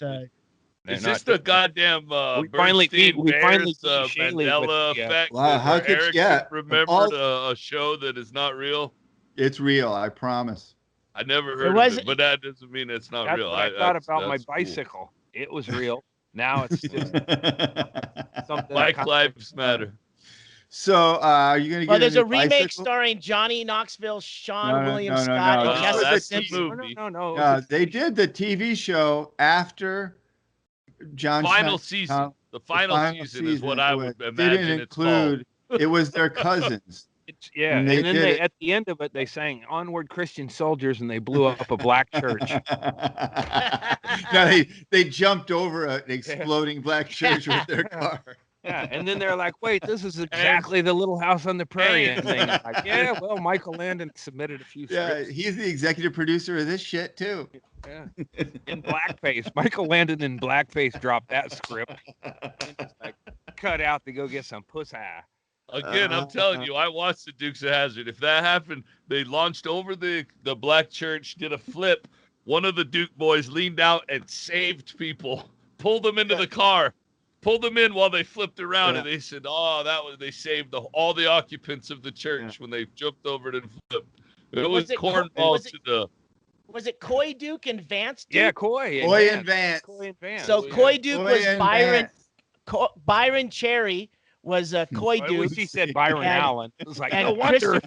They're Is not this the doing- goddamn We finally Bernstein beat- we finally Bears beat Shaylee with Mandela the, effect? Wow, how where could Eric yeah, remembered a show that is not real? It's real, I promise. I never heard was- of it, but that doesn't mean it's not That's real. what I thought about my that's cool. bicycle. It was real. Now it's just something. Black kind of- Lives Matter. So, are you going to get Well, there's a new remake bicycle? starring Johnny Knoxville, Sean No, William no, no, Scott, no. and Oh, Jessica that's the Simpson. movie. No. They did the TV show after John Final Schneck- season. The final season is what season. I It would was- imagine didn't it's called. include. It was their cousins. Yeah, And and, they then did they it. at the end of it they sang "Onward, Christian Soldiers" and they blew up a black church. No, they jumped over an exploding black church with their car. Yeah, and then they're like, "Wait, this is exactly the Little House on the Prairie." And thing. I'm like, yeah, well, Michael Landon submitted a few Yeah, scripts he's the executive producer of this shit too. yeah, in blackface. Michael Landon in blackface dropped that script. And just like cut out to go get some pussy. Again, I'm telling you, I watched the Dukes of Hazzard. If that happened, they launched over the black church, did a flip. One of the Duke boys leaned out and saved people, pulled them into the car, pulled them in while they flipped around, and they said, they saved all the occupants of the church when they jumped over it and flipped. It was cornball to the. Was it Coy Duke and Vance Duke? Yeah, Coy. Coy and Vance. Coy and Vance. So yeah. Coy Duke Coy was and Byron. Vance. Byron Cherry was Coy At Duke, least he said Byron And- Allen. It was like, no and wonder.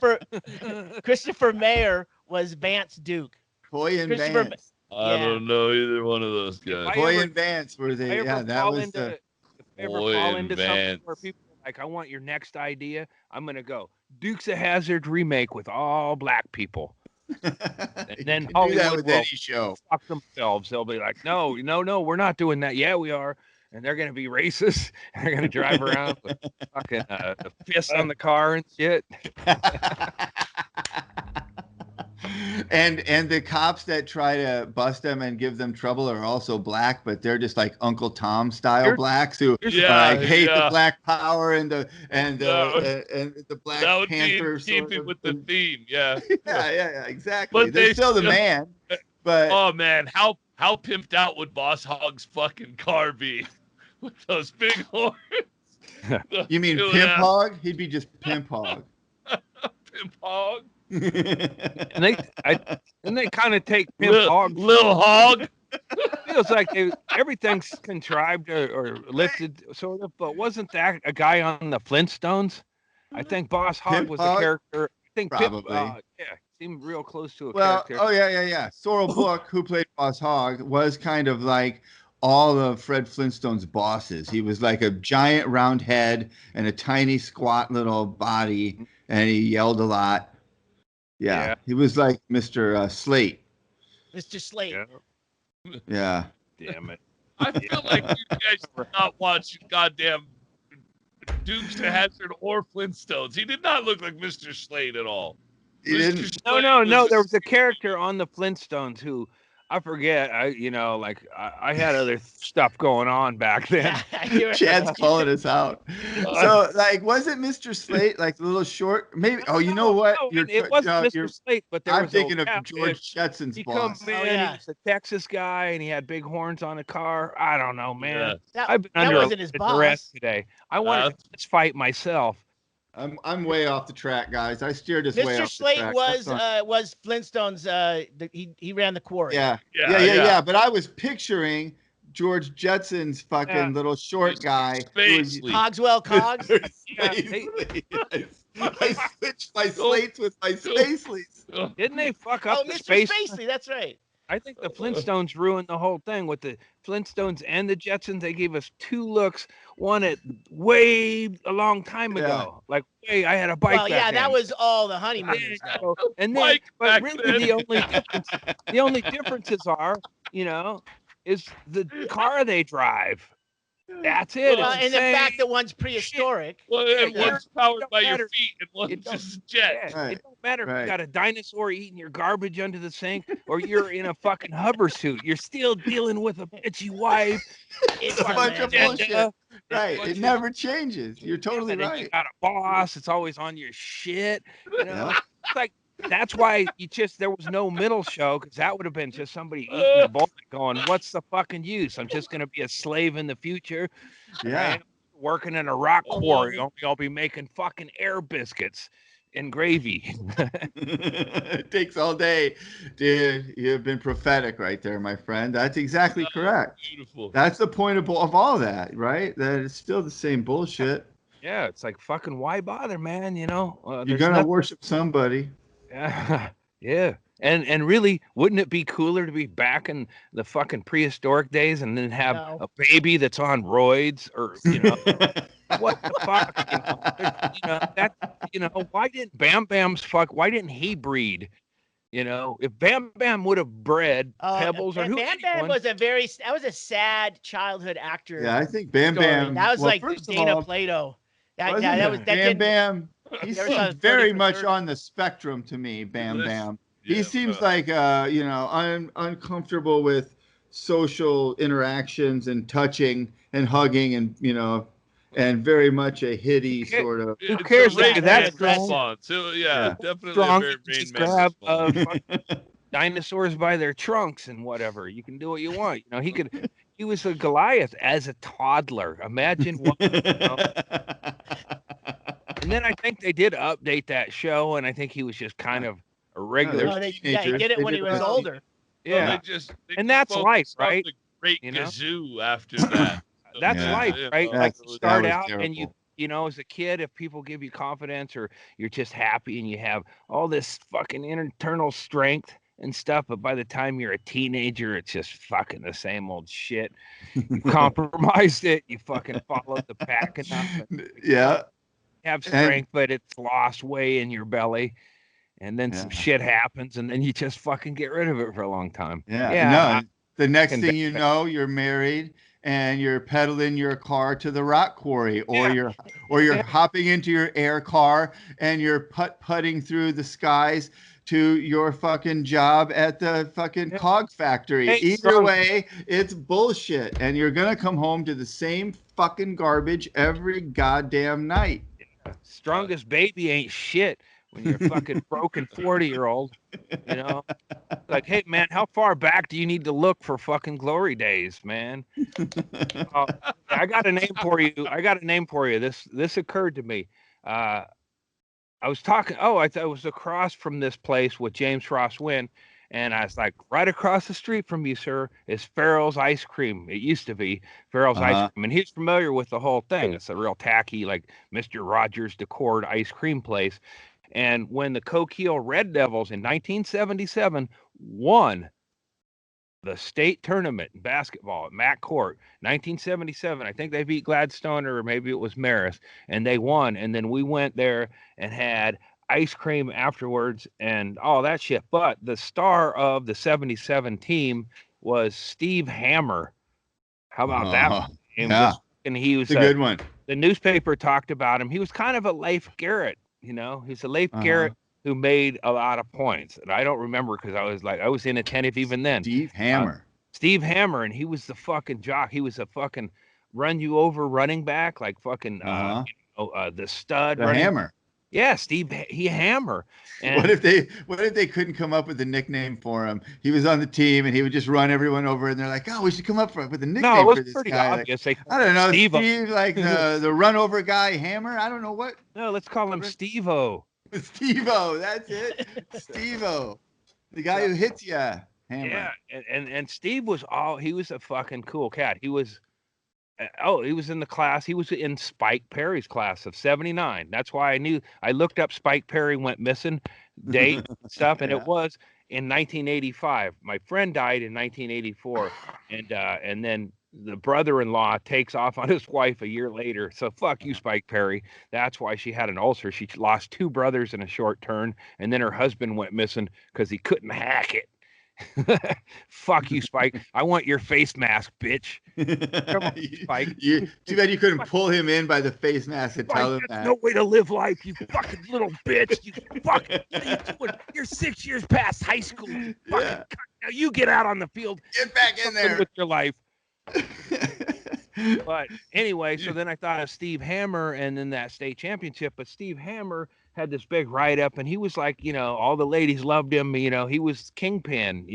Christopher Mayer was Vance Duke. Coy and Christopher- Vance. I don't know either one of those guys. I Coy ever- and Vance were If I they? ever Yeah, that fall was into, the. if I ever Boy fall and into something Vance. where people are like, I want your next idea, I'm gonna go Dukes of Hazzard remake with all black people. And then do that Hollywood with will- any show. Fuck themselves. They'll be like, no, we're not doing that. Yeah, we are. And they're gonna be racist. And they're gonna drive around with fucking the fist on the car and shit. And the cops that try to bust them and give them trouble are also black, but they're just like Uncle Tom style Here's- blacks who Yeah, like hate the yeah. black power and the Black That would be in Panther sort keeping of with the thing. theme, yeah. Yeah, exactly. But They're they still the still- man, but Oh man, how pimped out would Boss Hogg's fucking car be with those big horns? you mean Doing Pimp that Hog? He'd be just Pimp Hog. Pimp Hog, And they kind of take Pimp Lil, Hog. Lil Hog. Feels like everything's contrived or lifted, sort of. But wasn't that a guy on the Flintstones? I think Boss Hog Pimp was Hog? a character. I think Probably. yeah, seemed real close to a Well, character. oh yeah. Sorrel Book, who played Boss Hogg, was kind of like all of Fred Flintstone's bosses. He was like a giant round head and a tiny squat little body, and he yelled a lot. Yeah. Yeah. He was like Mr. Slate. Mr. Slate. Yeah, Yeah. damn it. I feel like you guys did not watch goddamn Dukes of Hazzard or Flintstones. He did not look like Mr. Slade at all. He didn't. Mr. No, Slade no. There just- was a character on the Flintstones who I forget. I had other stuff going on back then. You're- Chad's calling us out. So, like, was it Mr. Slate, like the little short? Maybe. Oh, you know what? No, it wasn't Mr. Slate, but there I'm was thinking a of catfish. George Jetson's He boss. come in, Oh, yeah. he was a Texas guy, and he had big horns on a car. I don't know, man. Yeah. that, I've been that under wasn't his a duress boss. today. I wanted to fist fight myself. I'm way off the track, guys. I steered us way Mr. off Slate the track. was That's not- was Flintstone's. He ran the quarry. yeah. Yeah. But I was picturing George Jetson's fucking Yeah. little short guy. Space League. Cogswell Cogs. Yeah, I switched my slates with my Space Leads. Didn't they fuck up Oh, the Mr. space? Spacely, that's right. I think the Flintstones ruined the whole thing with the Flintstones and the Jetsons. They gave us two looks, one at way a long time ago. Like, hey, I had a bike. Well, yeah, back that then. was all the Yeah, honeymooners. so- and then, Bike but back really, then. the only differences are, is the car they drive. That's it. Well, It's And the same fact that one's prehistoric. Well, Yeah, and one's powered don't by your matter. feet and one's It don't- just jet. Yeah, Right, it don't matter if right. you got a dinosaur eating your garbage under the sink or you're in a fucking hover suit. You're still dealing with a bitchy wife. It's a bunch of agenda, bullshit. Right. bunch It of- never changes. You're totally and then right. You got a boss. It's always on your shit. Yeah. It's like that's why there was no middle show, because that would have been just somebody eating a bullet going, what's the fucking use? I'm just gonna be a slave in the future. Yeah. Right? Working in a rock quarry. I'll be making fucking air biscuits and gravy. It takes all day. Dude, you've been prophetic right there, my friend. That's exactly correct. Beautiful. That's the point of all that, right? That it's still the same bullshit. Yeah, it's like fucking why bother, man? You're there's gonna nothing- worship somebody. Yeah, yeah. And really, wouldn't it be cooler to be back in the fucking prehistoric days and then have No. a baby that's on roids or what the fuck? Why didn't Bam Bam's why didn't he breed? If Bam Bam would have bred Pebbles or Bam who Bam was that was a sad childhood actor. Yeah, I think Bam story. Bam. That was well, like first of Dana all, Plato. wasn't That it? was that Bam didn't- Bam. He Never saw seems 30 very for much 30. on the spectrum to me, Bam Listen, Bam. yeah, He seems like uncomfortable with social interactions and touching and hugging and very much a hitty Okay. sort of. Who cares if you're that strong? So Yeah. definitely Strong, a very you Rain just Man grab response. dinosaurs by their trunks and whatever. You can do what you want. He was a Goliath as a toddler. Imagine what. And then I think they did update that show, and I think he was just kind of a regular. No, he teenagers. did it They when he did was that. older. Yeah, They just And that's life, focused on right? The great You know? kazoo after that. that's Yeah. life, right? That- Like you that start was out and terrible. as a kid, if people give you confidence or you're just happy and you have all this fucking internal strength and stuff, but by the time you're a teenager, it's just fucking the same old shit. You compromised it. You fucking followed the pack enough. And Yeah. have strength, but it's lost way in your belly. And then some Yeah. shit happens, and then you just fucking get rid of it for a long time. Yeah. No. The next can thing you bet. know, you're married and you're pedaling your car to the rock quarry, or Yeah. you're Yeah. hopping into your air car and you're putting through the skies to your fucking job at the fucking Yeah. cog factory. Hey, Either strong- way, it's bullshit, and you're gonna come home to the same fucking garbage every goddamn night. Strongest baby ain't shit when you're a fucking broken 40-year-old. Like, hey man, how far back do you need to look for fucking glory days, man? I got a name for you. This occurred to me. I was talking. Oh, I thought it was across from this place with James Frost Wynn, and I was like, right across the street from you, sir, is Farrell's Ice Cream. It used to be Farrell's Ice Cream, and he's familiar with the whole thing. It's a real tacky, like Mr. Rogers decored ice cream place. And when the Coquille Red Devils in 1977 won the state tournament in basketball at Mac Court, 1977. I think they beat Gladstone, or maybe it was Marist, and they won. And then we went there and had ice cream afterwards and all that shit. But the star of the 77 team was Steve Hammer. How about that? Yeah. And he was It's a good one. the newspaper talked about him. He was kind of a Leif Garrett, he's a Leif Garrett who made a lot of points. And I don't remember because I was inattentive even then. Steve Hammer. Steve Hammer, and he was the fucking jock. He was a fucking run you over running back, like fucking the stud. The Hammer. Yeah, Steve Hammer. And What if they couldn't come up with a nickname for him? He was on the team and he would just run everyone over, and they're like, "Oh, we should come up with a nickname no, it for was this pretty guy." Like, obvious. They I don't know, Steve-O. Steve, like the run over guy, Hammer. I don't know what. No, let's call him Steve-O. Steve-O, that's it. Steve-O, the guy who hits you. Hammer. Yeah, and Steve was he was a fucking cool cat. He was he was in the class. He was in Spike Perry's class of 79. That's why I looked up Spike Perry went missing date stuff, and Yeah. it was in 1985. My friend died in 1984, and then the brother-in-law takes off on his wife a year later. So fuck you, Spike Perry. That's why she had an ulcer. She lost 2 brothers in a short turn, and then her husband went missing because he couldn't hack it. Fuck you, Spike. I want your face mask, bitch. Come on, Spike. Too bad you couldn't pull him in by the face mask and tell him That's that. no way to live life, you fucking little bitch. You fucking, what are you doing? You're 6 years past high school. You fucking Yeah. Now you get out on the field. Get back in Something there. with your life. But anyway, so then I thought of Steve Hammer and then that state championship. But Steve Hammer had this big write up, and he was like, all the ladies loved him. He was kingpin.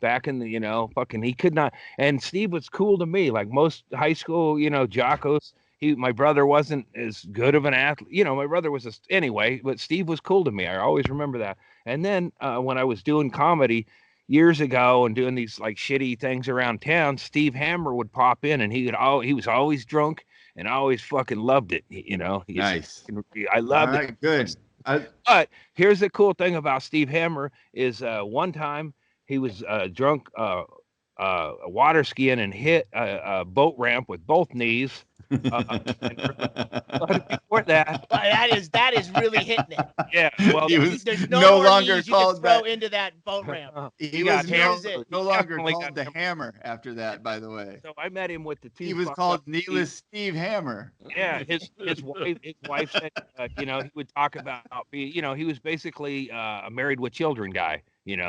Back in the, fucking, he could not. And Steve was cool to me, like most high school, jockos. My brother wasn't as good of an athlete. My brother was anyway, but Steve was cool to me. I always remember that. And then when I was doing comedy years ago and doing these like shitty things around town, Steve Hammer would pop in, and he was always drunk and I always fucking loved it. Nice. I loved All it. right, good. But here's the cool thing about Steve Hammer is one time he was drunk water skiing and hit a boat ramp with both knees. But before that, that is really hitting it. yeah. Well, He was There's no no more longer knees you can called throw that. into that boat ramp. He got was here's no, it. no longer Definitely called the got Hammer after that, by the way. so I met him with the 2. He was fucked called up teeth. Needless Steve Hammer. Yeah, his wife said, he would talk about being, he was basically a married with children guy.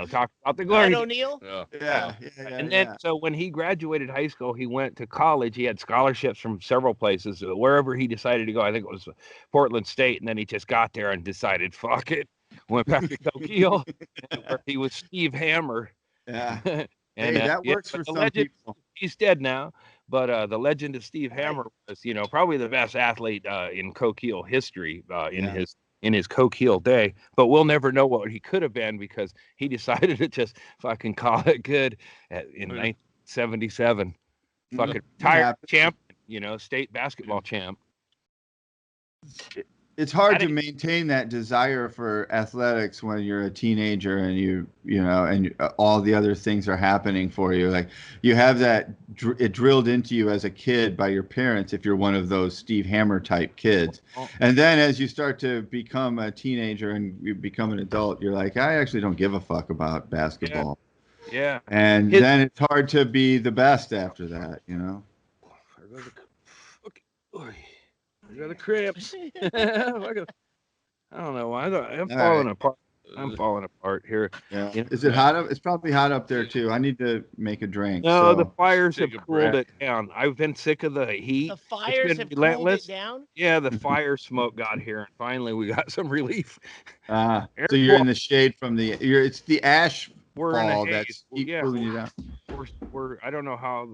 Talk about the glory. Ed O'Neill. Yeah. And then, so when he graduated high school, he went to college. He had scholarships from several places, wherever he decided to go. I think it was Portland State. And then he just got there and decided, fuck it. Went back to Coquille, where he was Steve Hammer. Yeah. And Hey, that works for some people. He's dead now. But the legend of Steve Hammer was, probably the best athlete in Coquille history in his Coquille day. But we'll never know what he could have been because he decided to just fucking call it good in 1977. Fucking retired champion, state basketball champ. It's hard to maintain that desire for athletics when you're a teenager and and all the other things are happening for you. Like you have that it drilled into you as a kid by your parents if you're one of those Steve Hammer type kids. And then as you start to become a teenager and you become an adult, you're like, I actually don't give a fuck about basketball. Yeah. And then it's hard to be the best after that, I got the cramps. I don't know why. I'm falling apart. I'm falling apart here. Yeah. Is it hot up? It's probably hot up there too. I need to make a drink. No, so. the fires have cooled it down. I've been sick of the heat. The fires have cooled it down? Yeah, the fire smoke got here, and finally we got some relief. So you're in the shade from it's the ash We're in a fall haze. that's cooling you down. We're I don't know how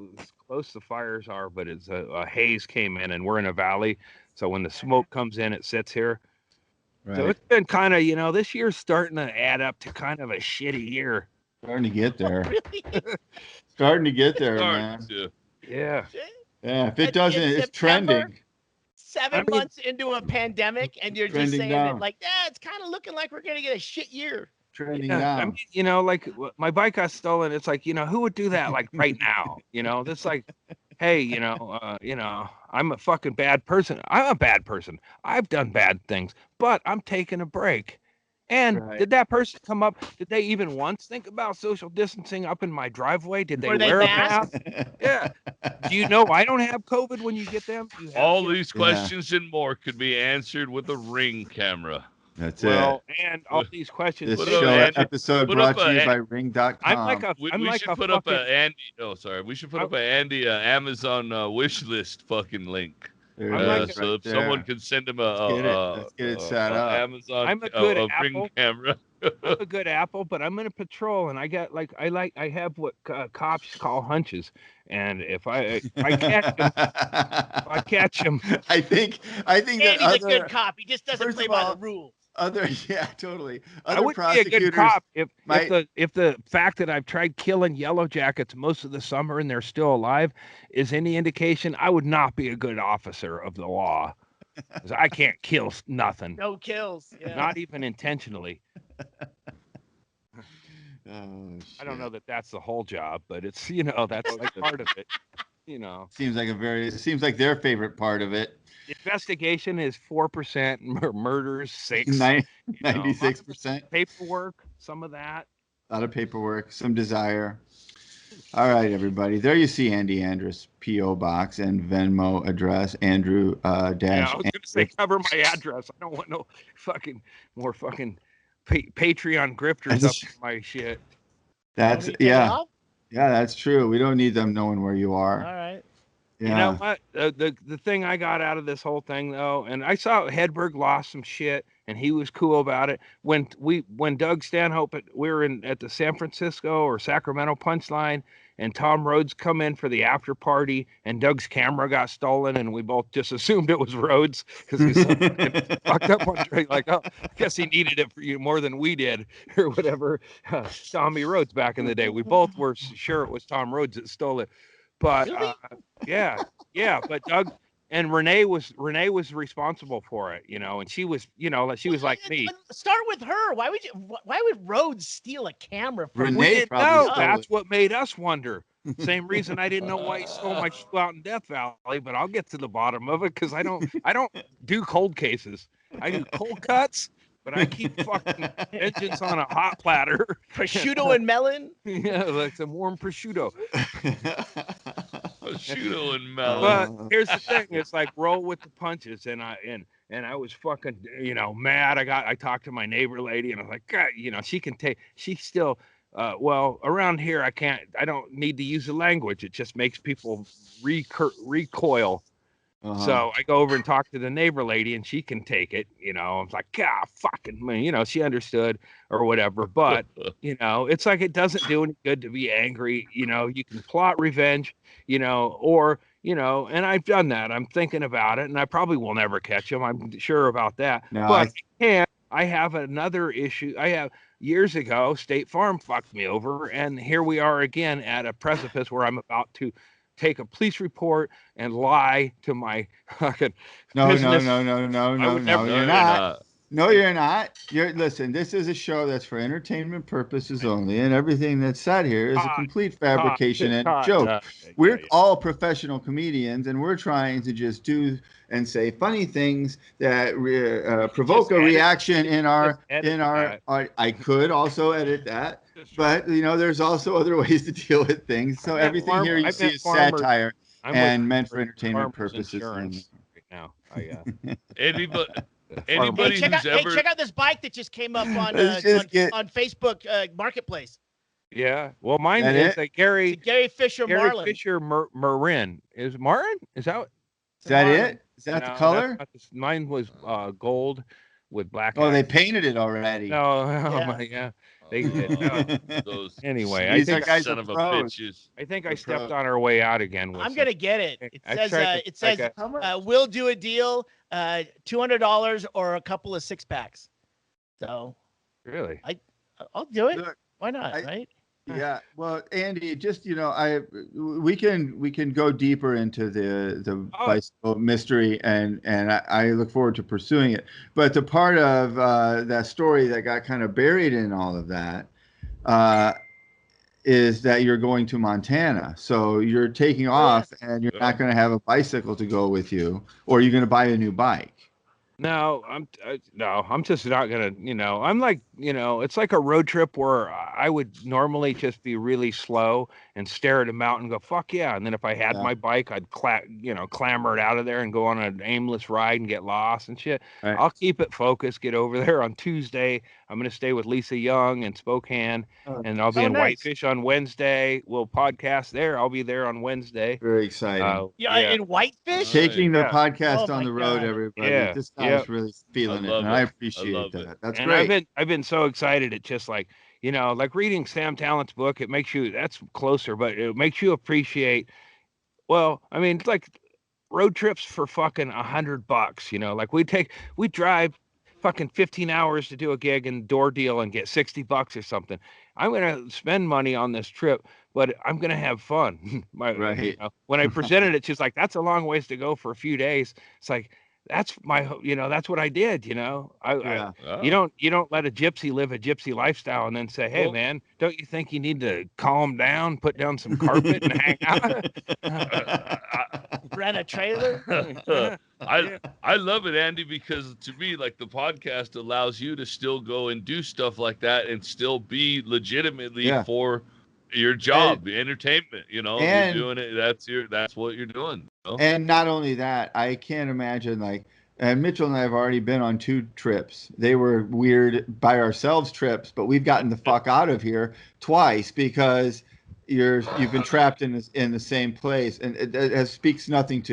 close the fires are, but it's a haze came in, and we're in a valley. So when the smoke comes in, it sits here. Right. So it's been kind of, this year's starting to add up to kind of a shitty year. Starting to get there. Starting to get there, man. Yeah. Yeah, if it doesn't, it's trending. 7 months into a pandemic, and you're just saying down. that, like, it's kind of looking like we're going to get a shit year. Trending down. I mean, like my bike got stolen. It's like, who would do that like right now? That's like, hey, I'm a fucking bad person. I'm a bad person. I've done bad things, but I'm taking a break. And did that person come up? Did they even once think about social distancing up in my driveway? Did they wear a mask? Yeah. Do you know I don't have COVID when you get them? All these questions and more could be answered with a Ring camera. That's it. And all these questions. This episode brought to you by Ring.com. We should put up an Amazon wish list fucking link. So if someone can send him let's get it set up. Amazon I'm a good Ring camera. I'm a good apple, but I'm in a patrol, and I got I have what cops call hunches, and if I catch him, I think Andy's a good cop. He just doesn't play by the rules. Yeah, totally. I Other would be a good prosecutors cop if might. if the fact that I've tried killing yellow jackets most of the summer and they're still alive is any indication. I would not be a good officer of the law. 'Cause I can't kill nothing, No kills. Yeah. not even intentionally. Oh I don't know shit! that that's the whole job, but it's that's like part of it. You know, Seems like their favorite part of it. investigation is 4%, murders 6. Nine- You know, lots of 96%. paperwork, some of that. A lot of paperwork, some desire. All right, everybody. There you see Andy Andrus PO box and Venmo address. Andrew Yeah, dash. I was gonna say cover my address. I don't want no more fucking Patreon grifters up my shit. That's Want me to take it yeah, off? yeah. That's true. We don't need them knowing where you All are. right. Yeah. You know what? The thing I got out of this whole thing though, and I saw Hedberg lost some shit, and he was cool about it. When Doug Stanhope we were at the San Francisco or Sacramento Punchline, and Tom Rhodes come in for the after party, and Doug's camera got stolen, and we both just assumed it was Rhodes because he's so fucked up on drink. Like, oh, I guess he needed it for you more than we did, or whatever. Tommy Rhodes back in the day, we both were sure it was Tom Rhodes that stole it. But Really? yeah, but Doug and Renee was responsible for it, and she was, she was like me. Start with her. Why would Rhodes steal a camera from Renee We didn't probably know. stole That's it. what made us wonder. Same reason I didn't know why he stole my shoe out in Death Valley, but I'll get to the bottom of it because I don't do cold cases. I do cold cuts, but I keep fucking vengeance on a hot platter. prosciutto and melon. Yeah, like some warm prosciutto. Prosciutto and melon. But here's the thing: it's like roll with the punches, and I was fucking mad. I talked to my neighbor lady, and I was like, God, she can take. She still, well, around here I don't need to use the language. It just makes people recoil. So I go over and talk to the neighbor lady, and she can take it. I was like, God, fucking man. She understood or whatever. But it's like it doesn't do any good to be angry. You can plot revenge. Or and I've done that. I'm thinking about it, and I probably will never catch him. I'm sure about that. No, but I can't. I have another issue. I have years ago, State Farm fucked me over, and here we are again at a precipice where I'm about to take a police report and lie to my fucking business. No, you're not. No, you're not. Listen, this is a show that's for entertainment purposes only, and everything that's said here is a complete fabrication and joke. We're all professional comedians, and we're trying to just do and say funny things that provoke a reaction in our. I could also edit that, but there's also other ways to deal with things. So everything here you see is satire and meant for entertainment purposes. Right now, Anybody who's ever check out this bike that just came up on Facebook Marketplace. Yeah, well, mine is a Gary Fisher Marlin. Fisher Marin. Is Marin? Is that it? Is that the color? Mine was gold with black. Oh, they painted it already. No, yeah. They did. those anyway, I think son of a bitches. I think I stepped on our way out again. I'm gonna get it. It says we'll do a deal, $200 or a couple of 6-packs. So really, I'll do it. Look, why not? Right? Yeah. Well, Andy, just we can go deeper into the bicycle mystery, and I look forward to pursuing it. But the part of that story that got kind of buried in all of that is that you're going to Montana. So you're taking off, and you're not going to have a bicycle to go with you, or you're going to buy a new bike. No, I'm just not gonna. I'm like, it's like a road trip where I would normally just be really slow and stare at a mountain and go, fuck yeah. And then if I had my bike, I'd clamber it out of there and go on an aimless ride and get lost and shit. Right. I'll keep it focused, get over there on Tuesday. I'm going to stay with Lisa Young in Spokane, and I'll be in Whitefish on Wednesday. We'll podcast there. I'll be there on Wednesday. Very exciting. In Whitefish? Taking the podcast on the road, everybody. Yeah. This guy's really feeling it, and I appreciate that. That's great. I've been so excited. It's just like, like reading Sam Tallent's book, it makes you, that's closer, but it makes you appreciate, well, I mean, it's like road trips for fucking $100, like we drive fucking 15 hours to do a gig and door deal and get $60 or something. I'm going to spend money on this trip, but I'm going to have fun. Right. When I presented it, she's like, that's a long ways to go for a few days. It's like, that's that's what I did. Yeah. You don't let a gypsy live a gypsy lifestyle and then say, hey, Well- man, don't you think you need to calm down, put down some carpet and hang out? Rent a trailer. I love it, Andy, because to me, like, the podcast allows you to still go and do stuff like that and still be legitimately for your job, entertainment. You're doing it. That's what you're doing. And not only that, I can't imagine and Mitchell and I have already been on 2 trips. They were weird by ourselves trips, but we've gotten the fuck out of here twice because you've been trapped in the same place, and it speaks nothing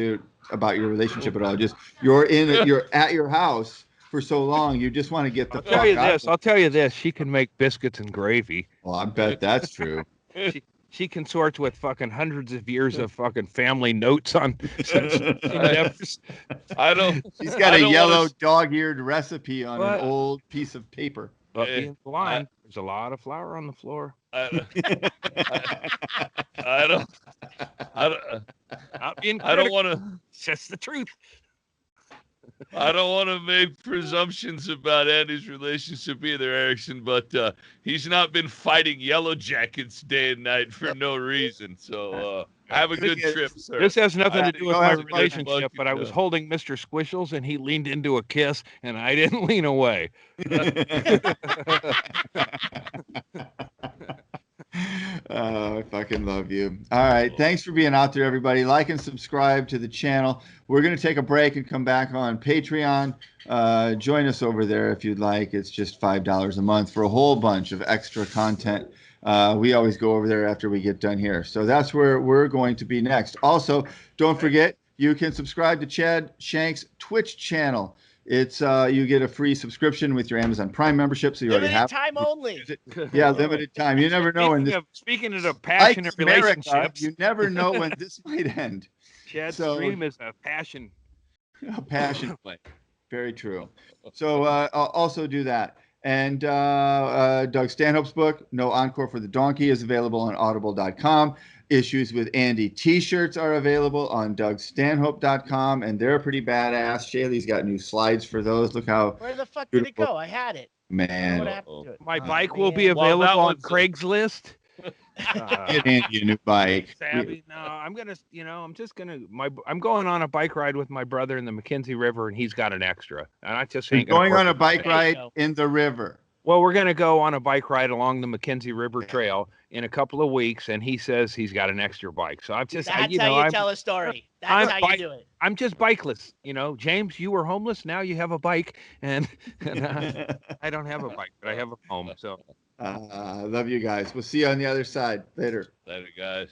about your relationship at all. Just you're at your house for so long, you just want to get the fuck out. I'll tell you this: she can make biscuits and gravy. Well, I bet that's true. She consorts with fucking hundreds of years of fucking family notes on. I don't. She's got a yellow dog-eared recipe on an old piece of paper. But being blind, there's a lot of flour on the floor. I don't want to. It's just the truth. I don't want to make presumptions about Andy's relationship either, Erickson, but he's not been fighting Yellow Jackets day and night for no reason. So have a good trip, sir. This has nothing to do with my relationship, but I was holding Mr. Squishles, and he leaned into a kiss, and I didn't lean away. I fucking love you. All right. Thanks for being out there, everybody. Like and subscribe to the channel. We're going to take a break and come back on Patreon. Join us over there if you'd like. It's just $5 a month for a whole bunch of extra content. We always go over there after we get done here. So that's where we're going to be next. Also, don't forget, you can subscribe to Chad Shank's Twitch channel. It's you get a free subscription with your Amazon Prime membership, so you already have time only. Yeah, limited time. You never know when this. Speaking of a passionate relationships, you never know when this might end. Chad's dream is a passion. A passion play. Very true. So I'll also do that. And Doug Stanhope's book, No Encore for the Donkey, is available on audible.com. Issues with Andy t-shirts are available on dougstanhope.com, and they're pretty badass. Shaylee's got new slides for those. Look how where the fuck did it go? I had it. Man. My bike will be available on Craigslist. Get Andy a new bike. Savvy. No, I'm going on a bike ride with my brother in the McKenzie River, and he's got an extra. And I just ain't going on a bike ride in the river. Well, we're going to go on a bike ride along the McKenzie River Trail in a couple of weeks, and he says he's got an extra bike. So I'm just, how you tell a story. That's how you do it. I'm just bikeless. James, you were homeless. Now you have a bike, and I don't have a bike, but I have a home. So I love you guys. We'll see you on the other side. Later. Later, guys.